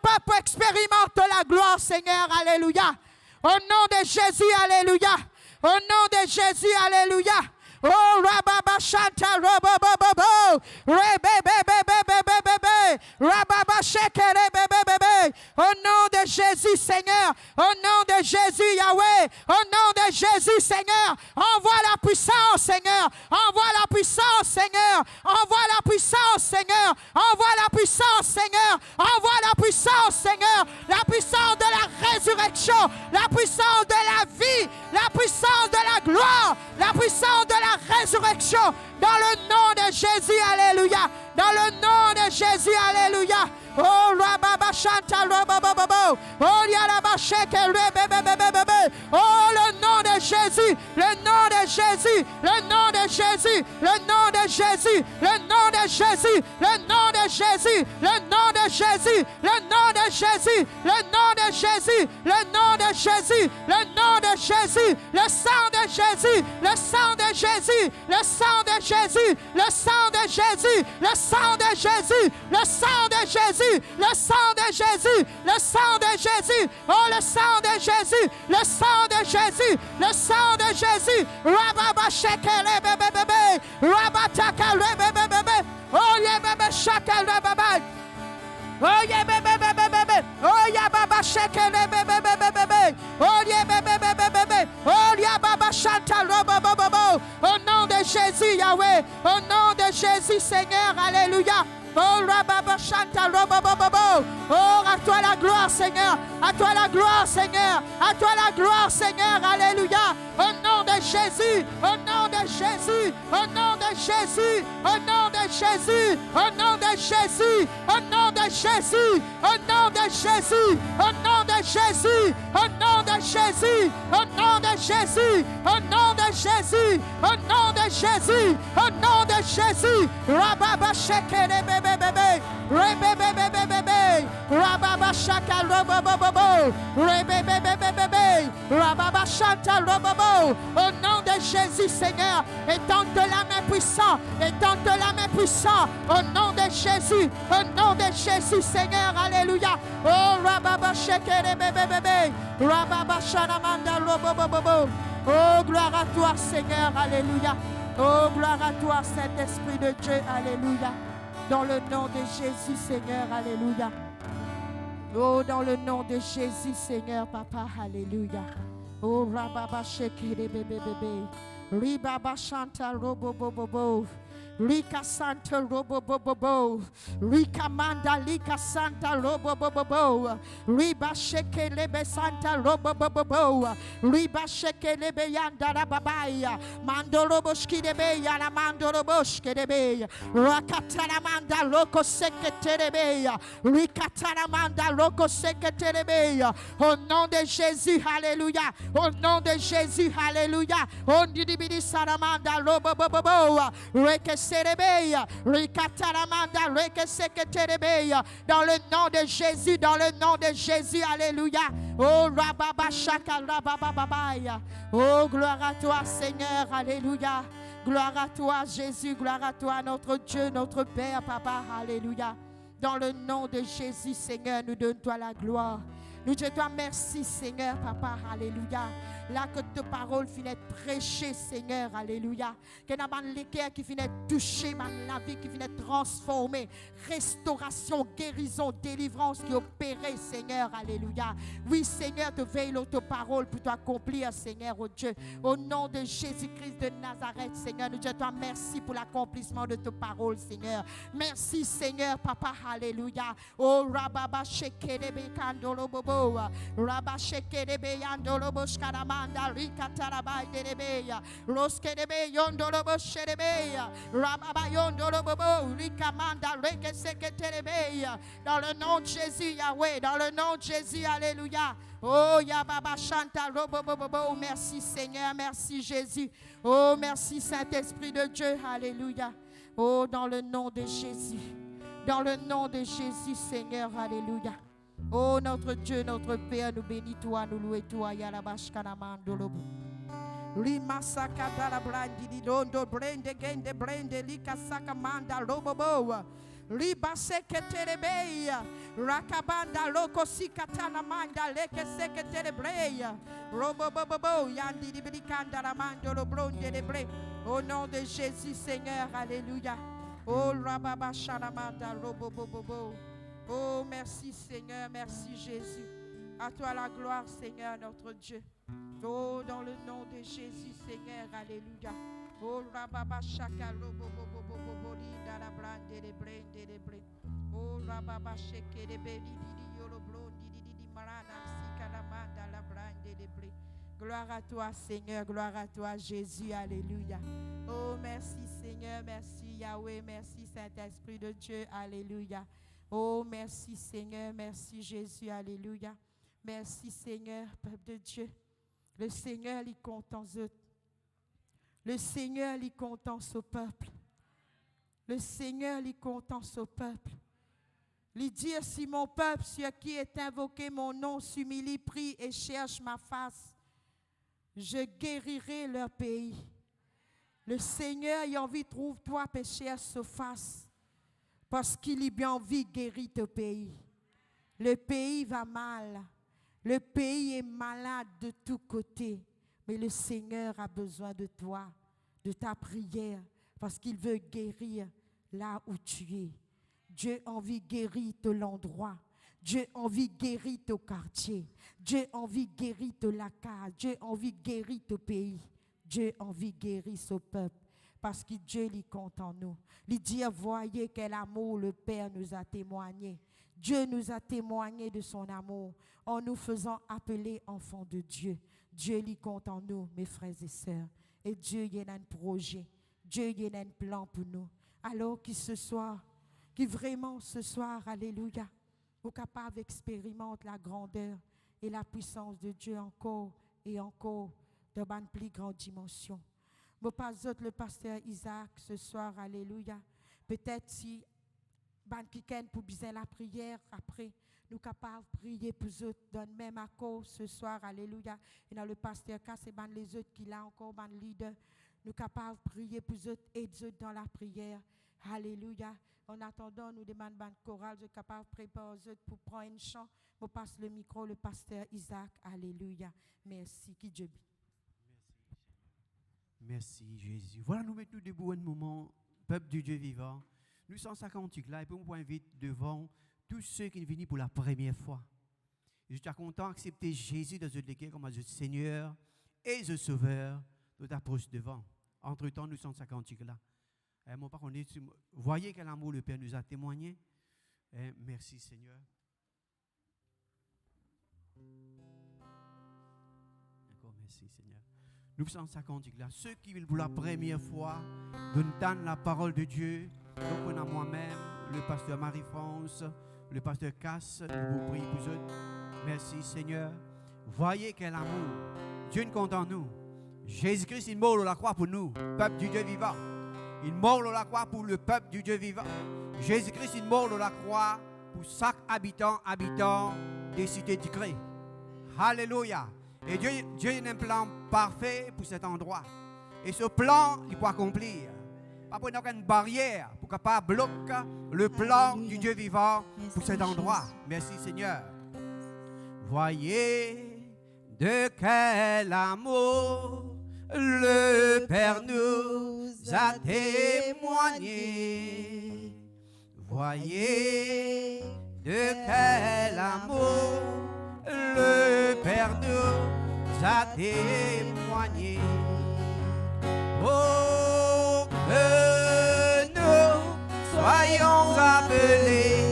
peuple expérimente la gloire, Seigneur, alléluia. Au nom de Jésus, alléluia. Au nom de Jésus, alléluia. Oh, rababa chanta, robobobobo, rebebebebebebebe, rababa shekere, bebebebe. Au nom de Jésus, Seigneur, au nom de Jésus, Yahweh, au nom de Jésus, Seigneur, envoie la puissance, Seigneur, envoie la puissance, Seigneur, envoie la puissance, Seigneur, envoie la puissance, Seigneur, envoie la puissance, Seigneur, la puissance de la résurrection, la puissance de la vie, la puissance de la gloire, la puissance de la résurrection, dans le nom de Jésus, alléluia, dans le nom de Jésus, alléluia. Oh, rababa chanta, robobobobo, oh, yalaba sheke, rebebebebebe, oh, le nom de Jésus, le nom de Jésus, le nom de Jésus, le nom de Jésus, le nom de Jésus, le nom de Jésus, le nom de Jésus, le nom de Jésus, le nom de Jésus, le nom de Jésus, le nom de Jésus, le sang de Jésus, le sang de Jésus, le sang de Jésus, le sang de Jésus, le sang de Jésus, le sang de Jésus, le sang de Jésus, le sang de Jésus, oh le sang de Jésus, le sang de Jésus, le sang de Jésus, rababa shekele bebebebe, rabataka rebebebebe, oh yebebe shakele bebebe, oh yebebebebebe, oh yababa shekele bebebebebe, oh yebebebebebe, oh yababa shanta robobobobo, au nom de Jésus Yahweh, au nom de Jésus Seigneur, alléluia. Oh, rababa chanta, robobobobo. Oh, à toi la gloire, Seigneur. À toi la gloire, Seigneur. À toi la gloire, Seigneur. Alléluia. Au nom de Jésus. Au nom de Jésus. Au nom de Jésus. Au nom de Jésus. Au nom de Jésus. Au nom de Jésus. Au nom de Jésus. Au nom de Jésus. Au nom de Jésus. Au nom de Jésus. Au nom de Jésus. Au nom de Jésus. Au nom de Jésus. Rababa shekere bebe bebe. Rebe bebe bebe bebe. Rababa shaka robobobobo. Rebe bebe bebe bebe. Rababa shanta robobo. Au nom de Jésus, Seigneur, étends-te la main puissante. Étends-te la main puissante. Au nom de Jésus. Au nom de Jésus, Seigneur. Alléluia. Oh, rababa shekere bebe bebe. Rababa shanamanda robobobobo. Oh, gloire à toi, Seigneur. Alléluia. Oh, gloire à toi, Saint-Esprit de Dieu. Alléluia. Dans le nom de Jésus, Seigneur. Alléluia. Oh, dans le nom de Jésus, Seigneur, Papa. Alléluia. Oh, rababa shekere bebe bebe. Ribaba shanta robo bobo bo. Rika Santa Robo Bobo Bo, Rika Manda Lika Santa Robo Bobo Bo, Riba Sheke Lebe Santa Robo Bobo Bo, Riba Sheke Lebe Yanda Rababaya, Mandorobo Skidebe Yana Mandorobo Skidebe, Rakataramanda Loco Seketerebeya, Rikataramanda Loco Seketerebeya, au nom de Jésus, Alléluia, au nom de Jésus, Alléluia, on dit Saramanda Robo Bobo Bo, dans le nom de Jésus, dans le nom de Jésus, alléluia. Oh, rababa shaka rabababaya. Oh, gloire à toi, Seigneur, alléluia. Gloire à toi, Jésus, gloire à toi, notre Dieu, notre Père, Papa, alléluia. Dans le nom de Jésus, Seigneur, nous donnons-toi la gloire. Nous te disons merci, Seigneur, Papa, alléluia. Là que ta parole finit prêcher, Seigneur, alléluia. Que n'a pas l'équerre qui finit toucher la vie, qui finit transformer, restauration, guérison, délivrance qui opérait, Seigneur, alléluia. Oui, Seigneur, te veille ta parole pour t'accomplir, Seigneur, oh Dieu. Au nom de Jésus-Christ de Nazareth, Seigneur, nous te disons merci pour l'accomplissement de ta parole, Seigneur. Merci, Seigneur, Papa, alléluia. Oh, rababa shekerebe kandolo bobo, rabba shekerebe yandolo boshkarama. Rikatarabai derebeya, Roskedebe yondorobo sherebeya, Rababa yondorobo, Rikamanda rekeseketerebeya. Dans le nom de Jésus, Yahweh, dans le nom de Jésus, alléluia. Oh, Yababa Shanta robobobo, merci Seigneur, merci Jésus. Oh, merci Saint-Esprit de Dieu, alléluia. Oh, dans le nom de Jésus, dans le nom de Jésus, Seigneur, alléluia. Oh, notre Dieu, notre Père, nous bénis toi, nous louons toi, Yarabashkanamandolobo. Rimasaka dalabrandi di dondo brende gende brende lika sakamanda lobobo. Ribaseke terebeya. Rakabanda loko sikatana manda leke seke terebreya. Robobobo yandi di brikanda ramandolo bronde de bre. Au nom de Jésus, Seigneur, alléluia. Oh, rababashanamanda lobobobo. Oh, merci Seigneur, merci Jésus. À toi la gloire, Seigneur, notre Dieu. Oh, dans le nom de Jésus, Seigneur, alléluia. Oh, rababa shaka robo bobo bobo boli da la brande de brende de bre. Oh, rababa sheke de beli di yolo blondi di marana sika la manda la brande de bre. Gloire à toi, Seigneur, gloire à toi, Jésus, alléluia. Oh, merci Seigneur, merci Yahweh, merci Saint-Esprit de Dieu, alléluia. Oh, merci Seigneur, merci Jésus, alléluia. Merci Seigneur, peuple de Dieu. Le Seigneur, il compte en eux. Le Seigneur, il compte en ce peuple. Le Seigneur, il compte en ce peuple. Il dit, si mon peuple, sur qui est invoqué mon nom, s'humilie, prie et cherche ma face, je guérirai leur pays. Le Seigneur, il a envie, trouve-toi, péché à sa face. Parce qu'il a bien envie de guérir ton pays. Le pays va mal. Le pays est malade de tous côtés. Mais le Seigneur a besoin de toi, de ta prière, parce qu'il veut guérir là où tu es. Dieu a envie de guérir ton endroit. Dieu a envie de guérir ton quartier. Dieu a envie de guérir ton lacage. Dieu a envie de guérir ton pays. Dieu a envie de guérir ce peuple. Parce que Dieu, il compte en nous. Il dit, voyez quel amour le Père nous a témoigné. Dieu nous a témoigné de son amour en nous faisant appeler enfants de Dieu. Dieu lui compte en nous, mes frères et sœurs. Et Dieu, il y a un projet. Dieu, il y a un plan pour nous. Alors que ce soir, que vraiment ce soir, alléluia, vous capable d'expérimenter la grandeur et la puissance de Dieu encore et encore dans une plus grande dimension. Moi, pas autre, le pasteur Isaac, ce soir, alléluia. Peut-être si ban quelqu'un pour besoin la prière après, nous capables de prier pour eux dans le même accord ce soir, alléluia. Et dans le pasteur K, c'est les autres qui l'a encore, ban leader. Nous capables de prier pour eux et eux dans la prière, alléluia. En attendant, nous demandons ban chorale, je suis capable de préparer eux pour prendre une chant. Je passe le micro, le pasteur Isaac, alléluia. Merci, qui Dieu bénisse. Merci Jésus. Voilà, nous mettons debout un moment, peuple du Dieu vivant. Nous sommes 50 là et puis on invite devant tous ceux qui viennent pour la première fois. Je suis content d'accepter Jésus dans notre église comme notre Seigneur et notre Sauveur. Nous t'approchons devant. Entre-temps, nous sommes 50 là. Voyez quel amour le Père nous a témoigné. Merci Seigneur. Encore merci Seigneur. Nous sommes 50 là. Ceux qui veulent pour la première fois entendre la parole de Dieu, donc on a moi-même, le pasteur Marie-France, le pasteur Cass, nous vous prions pour eux. Merci Seigneur. Voyez quel amour. Dieu nous compte en nous. Jésus-Christ, il mort à la croix pour nous, peuple du Dieu vivant. Il mort à la croix pour le peuple du Dieu vivant. Jésus-Christ, il mort à la croix pour chaque habitant des cités du Christ. Alléluia. Et Dieu a un plan parfait pour cet endroit. Et ce plan, il peut accomplir. Pas pour une barrière pour capable bloquer le plan du Dieu vivant pour cet endroit. Merci Seigneur. Voyez de quel amour le Père nous a témoigné. Voyez de quel amour le Père nous a témoigné. Oh, que nous soyons appelés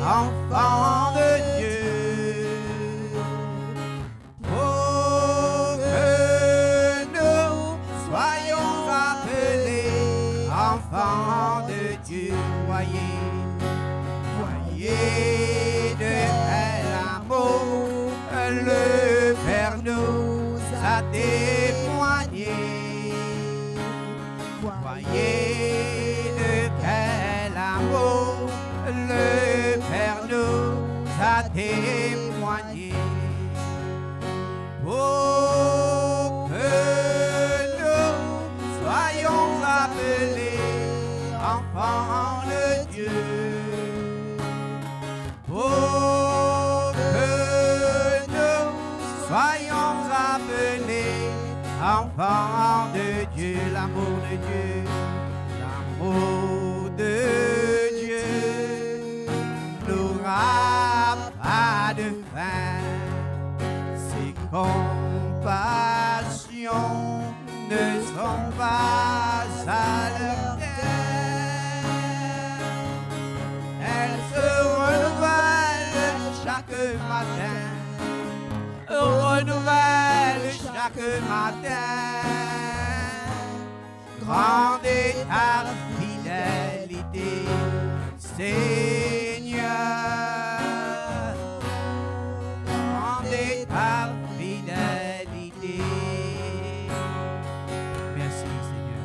enfants de Dieu. Oh, que nous soyons appelés enfants de Dieu. Voyez, voyez de quel amour le Père nous a témoigné. Voyez de quel amour le Père nous a témoigné. Pour que nous soyons appelés enfants de Dieu. Pour que nous soyons appelés enfants de Dieu, l'amour de Dieu, l'amour de Dieu n'aura pas de fin. Ses compassions ne sont pas à leur terme. Elles se renouvellent chaque matin. Renouvelle chaque matin. Grande est ta fidélité, Seigneur. Grande est ta fidélité. Merci Seigneur.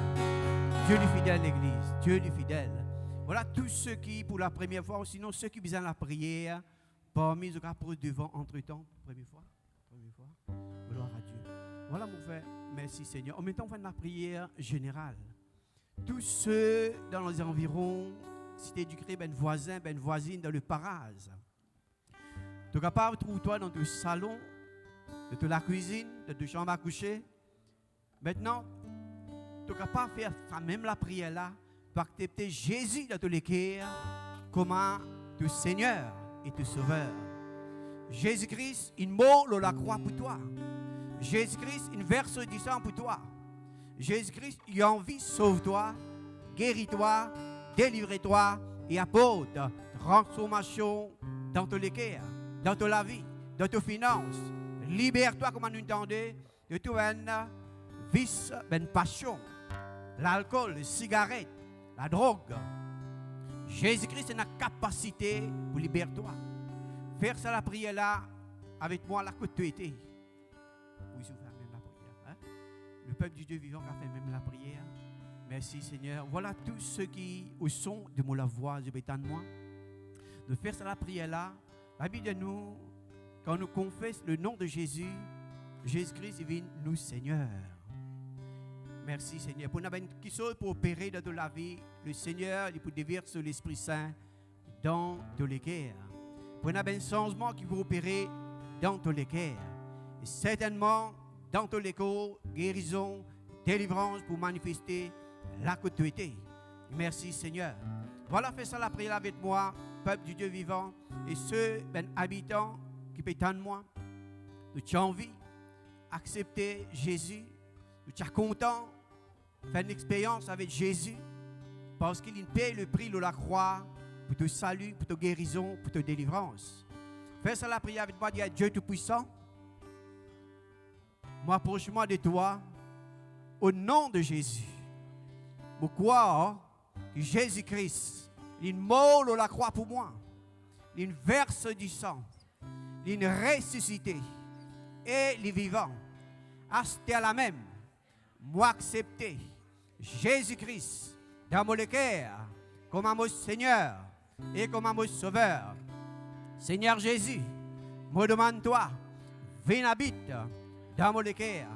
Dieu du fidèle l'Église, Dieu du fidèle. Voilà tous ceux qui, pour la première fois, ou sinon ceux qui besoin la prière, parmi ceux qui approchent devant entre-temps, première fois. Gloire à Dieu. Voilà mon frère. Merci Seigneur. En même temps, on fait la prière générale. Tous ceux dans les environs, cité du Christ, ben voisins, ben voisines, dans le parase. Tu es capable de trouver toi dans ton salon, dans la cuisine, dans ta chambre à coucher. Maintenant, tu es capable de faire même la prière là, pour accepter Jésus dans ton cœur comme ton Seigneur et ton Sauveur. Jésus-Christ, il mort sur la croix pour toi. Jésus-Christ, il verse du sang pour toi. Jésus-Christ, il a envie, sauve-toi, guéris-toi, délivre-toi et apporte transformation dans ton équerre, dans ta vie, dans tes finances. Libère-toi, comme on entendait, de tout un vice, une passion, l'alcool, les cigarettes, la drogue. Jésus-Christ a la capacité pour libérer toi. Faire ça la prière là, avec moi, là que tu étais. Oui, je fais même la prière. Hein? Le peuple du Dieu vivant a fait même la prière. Merci Seigneur. Voilà tous ceux qui, au son de mon la voix, je vais de moi, de faire ça la prière là. La Bible de nous, quand nous confessons le nom de Jésus, Jésus-Christ devient nous Seigneur. Merci Seigneur. Pour nous qui sont pour opérer dans la vie, le Seigneur il peut déverser l'Esprit Saint dans tous les cœurs. Pour nous un changement qui peut opérer dans tous les cœurs. Et certainement dans tous les corps, guérison, délivrance pour manifester la continuité. Merci Seigneur. Voilà, fais ça la prière avec moi, peuple du Dieu vivant, et ceux habitants qui peuvent de moi. Nous avons envie d'accepter Jésus. Nous sommes contents de faire une expérience avec Jésus parce qu'il paye le prix de la croix pour te salut, pour ta guérison, pour ta délivrance. Fais ça la prière avec moi, dis à Dieu Tout-Puissant. Moi, approche-moi de toi au nom de Jésus. Pour croire que Jésus-Christ, il mort sur la croix pour moi, il verse du sang, il ressuscité et il est vivant. Acheter à la même, moi accepter Jésus-Christ dans mon cœur comme mon Seigneur et comme mon Sauveur. Seigneur Jésus, me demande-toi, viens habite dans mon cœur,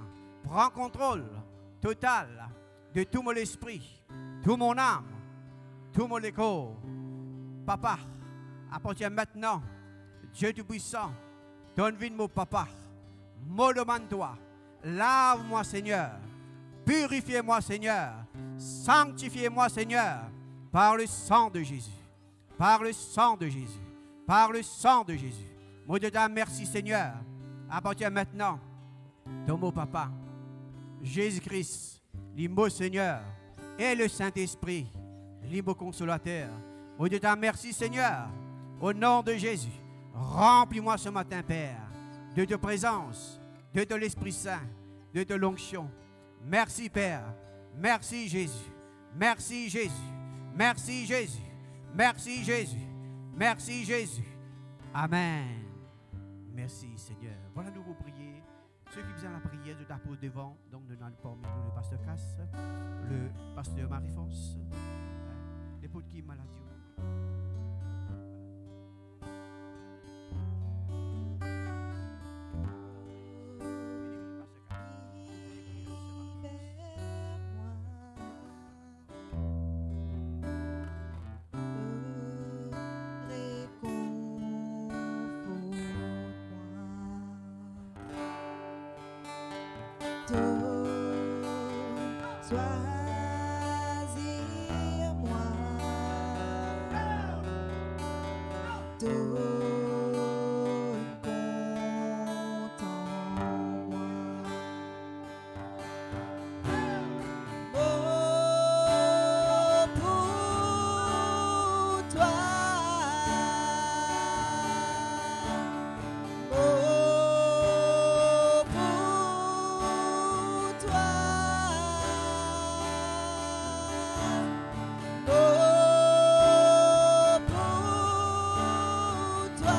prends contrôle total de tout mon esprit, tout mon âme, tout mon corps. Papa, à partir de maintenant, Dieu Tout-Puissant, donne vie de mon papa. Me demande-toi, lave-moi Seigneur, purifiez-moi Seigneur, sanctifiez-moi Seigneur, par le sang de Jésus, par le sang de Jésus, par le sang de Jésus. Mon Dieu, merci Seigneur, à partir de maintenant, ton mot papa, Jésus-Christ, l'immo Seigneur, et le Saint-Esprit, l'immo consolateur. Mon Dieu, merci Seigneur, au nom de Jésus, remplis-moi ce matin Père, de ta présence, de l'Esprit Saint, de ta l'onction. Merci Père, merci Jésus, merci Jésus, merci Jésus, merci Jésus, merci Jésus. Amen. Merci Seigneur. Voilà, nous vous prier. Ceux qui besoin de la prière, je t'appose devant. Donc, nous avons parmi nous le pasteur Casse, le pasteur Marie-France, les potes qui sont malades. Choisir-moi, donne compte en moi. Oh, pour toi, oh, pour toi.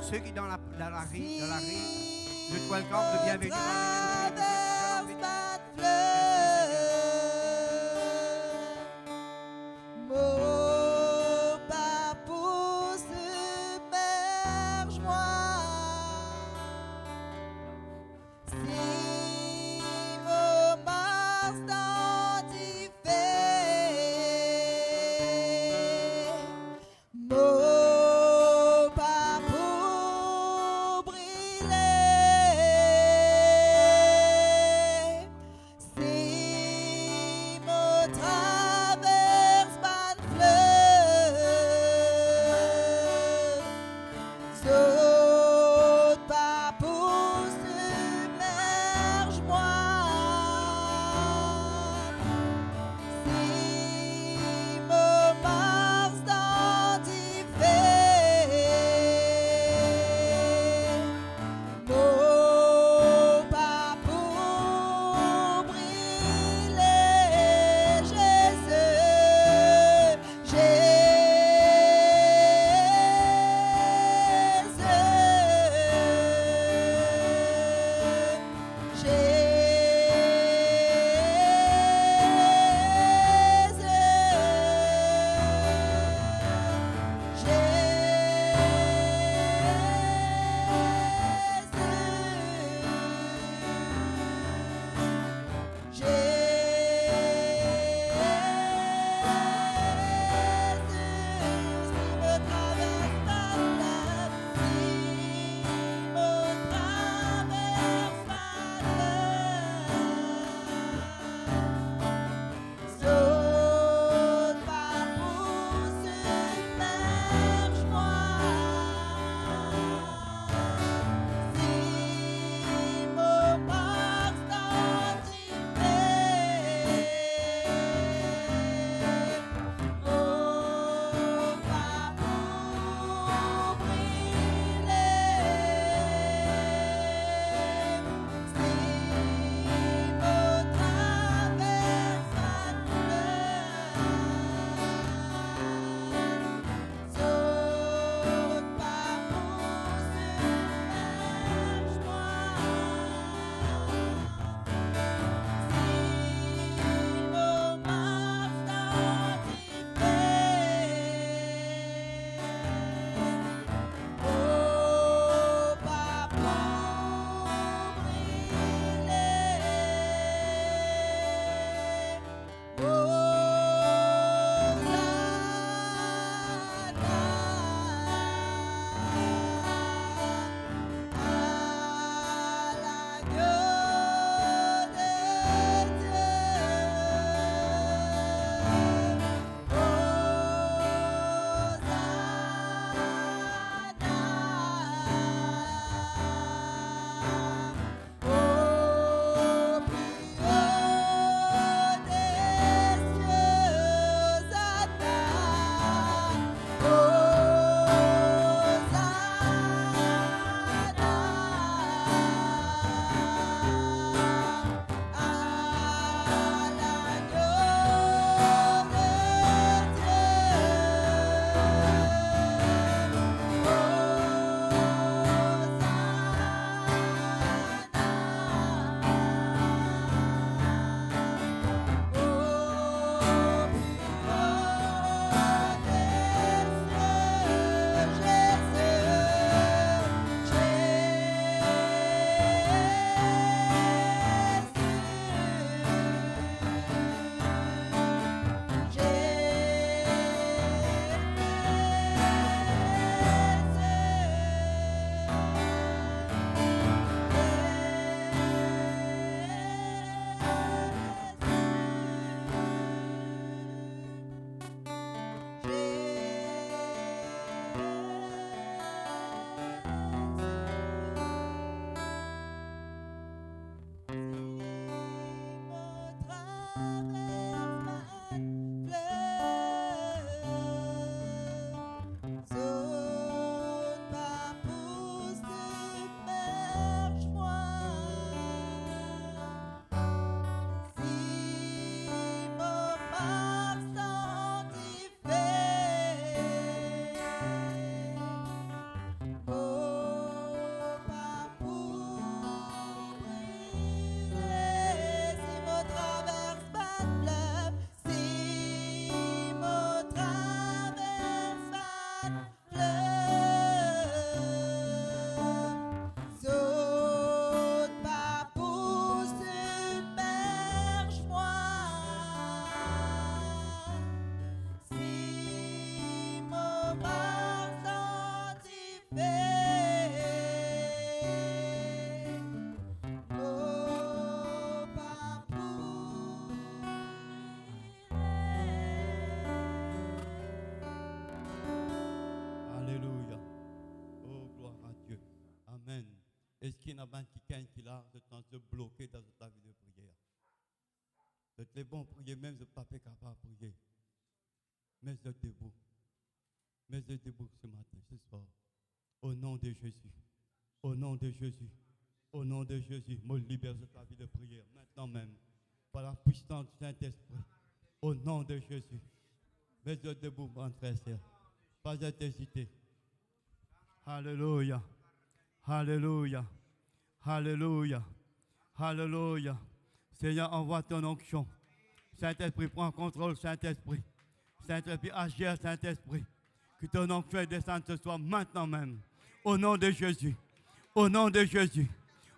Ceux qui dans la rue, je te welcome de bienvenue parmi nous. Briller a pas quelqu'un qui là, de temps de bloquer dans ta vie de prière. De les bons prier, même de pas capable de prier. Mais de debout. Mais de debout ce matin, ce soir. Au nom de Jésus. Au nom de Jésus. Au nom de Jésus. Me libère de ta vie de prière. Maintenant même. Par la puissance du Saint-Esprit. Au nom de Jésus. Mais de debout, mon frère, sœur. Pas d'hésiter. Alléluia. Alléluia. Alléluia. Alléluia. Seigneur, envoie ton onction. Saint-Esprit, prends contrôle, Saint-Esprit. Saint-Esprit, agir, Saint-Esprit. Que ton onction descende ce soir, maintenant même. Au nom de Jésus. Au nom de Jésus.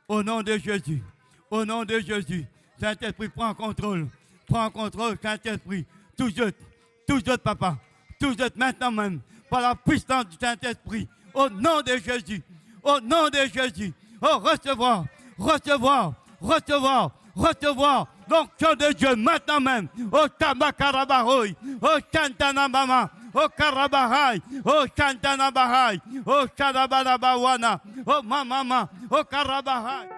Au nom de Jésus. Au nom de Jésus. Saint-Esprit, prends contrôle. Prends contrôle, Saint-Esprit. Tout jeune, papa. Tout jeune, maintenant même. Par la puissance du Saint-Esprit. Au nom de Jésus. Au nom de Jésus. Oh, recevoir. Recevoir. Recevoir. Recevoir l'onction de Dieu maintenant même. Oh Tabakarabahoy, oh Chantanabama, oh Karabahai, oh Chantanabahai, oh Chadabarabawana, oh Mamama, oh Karabahai.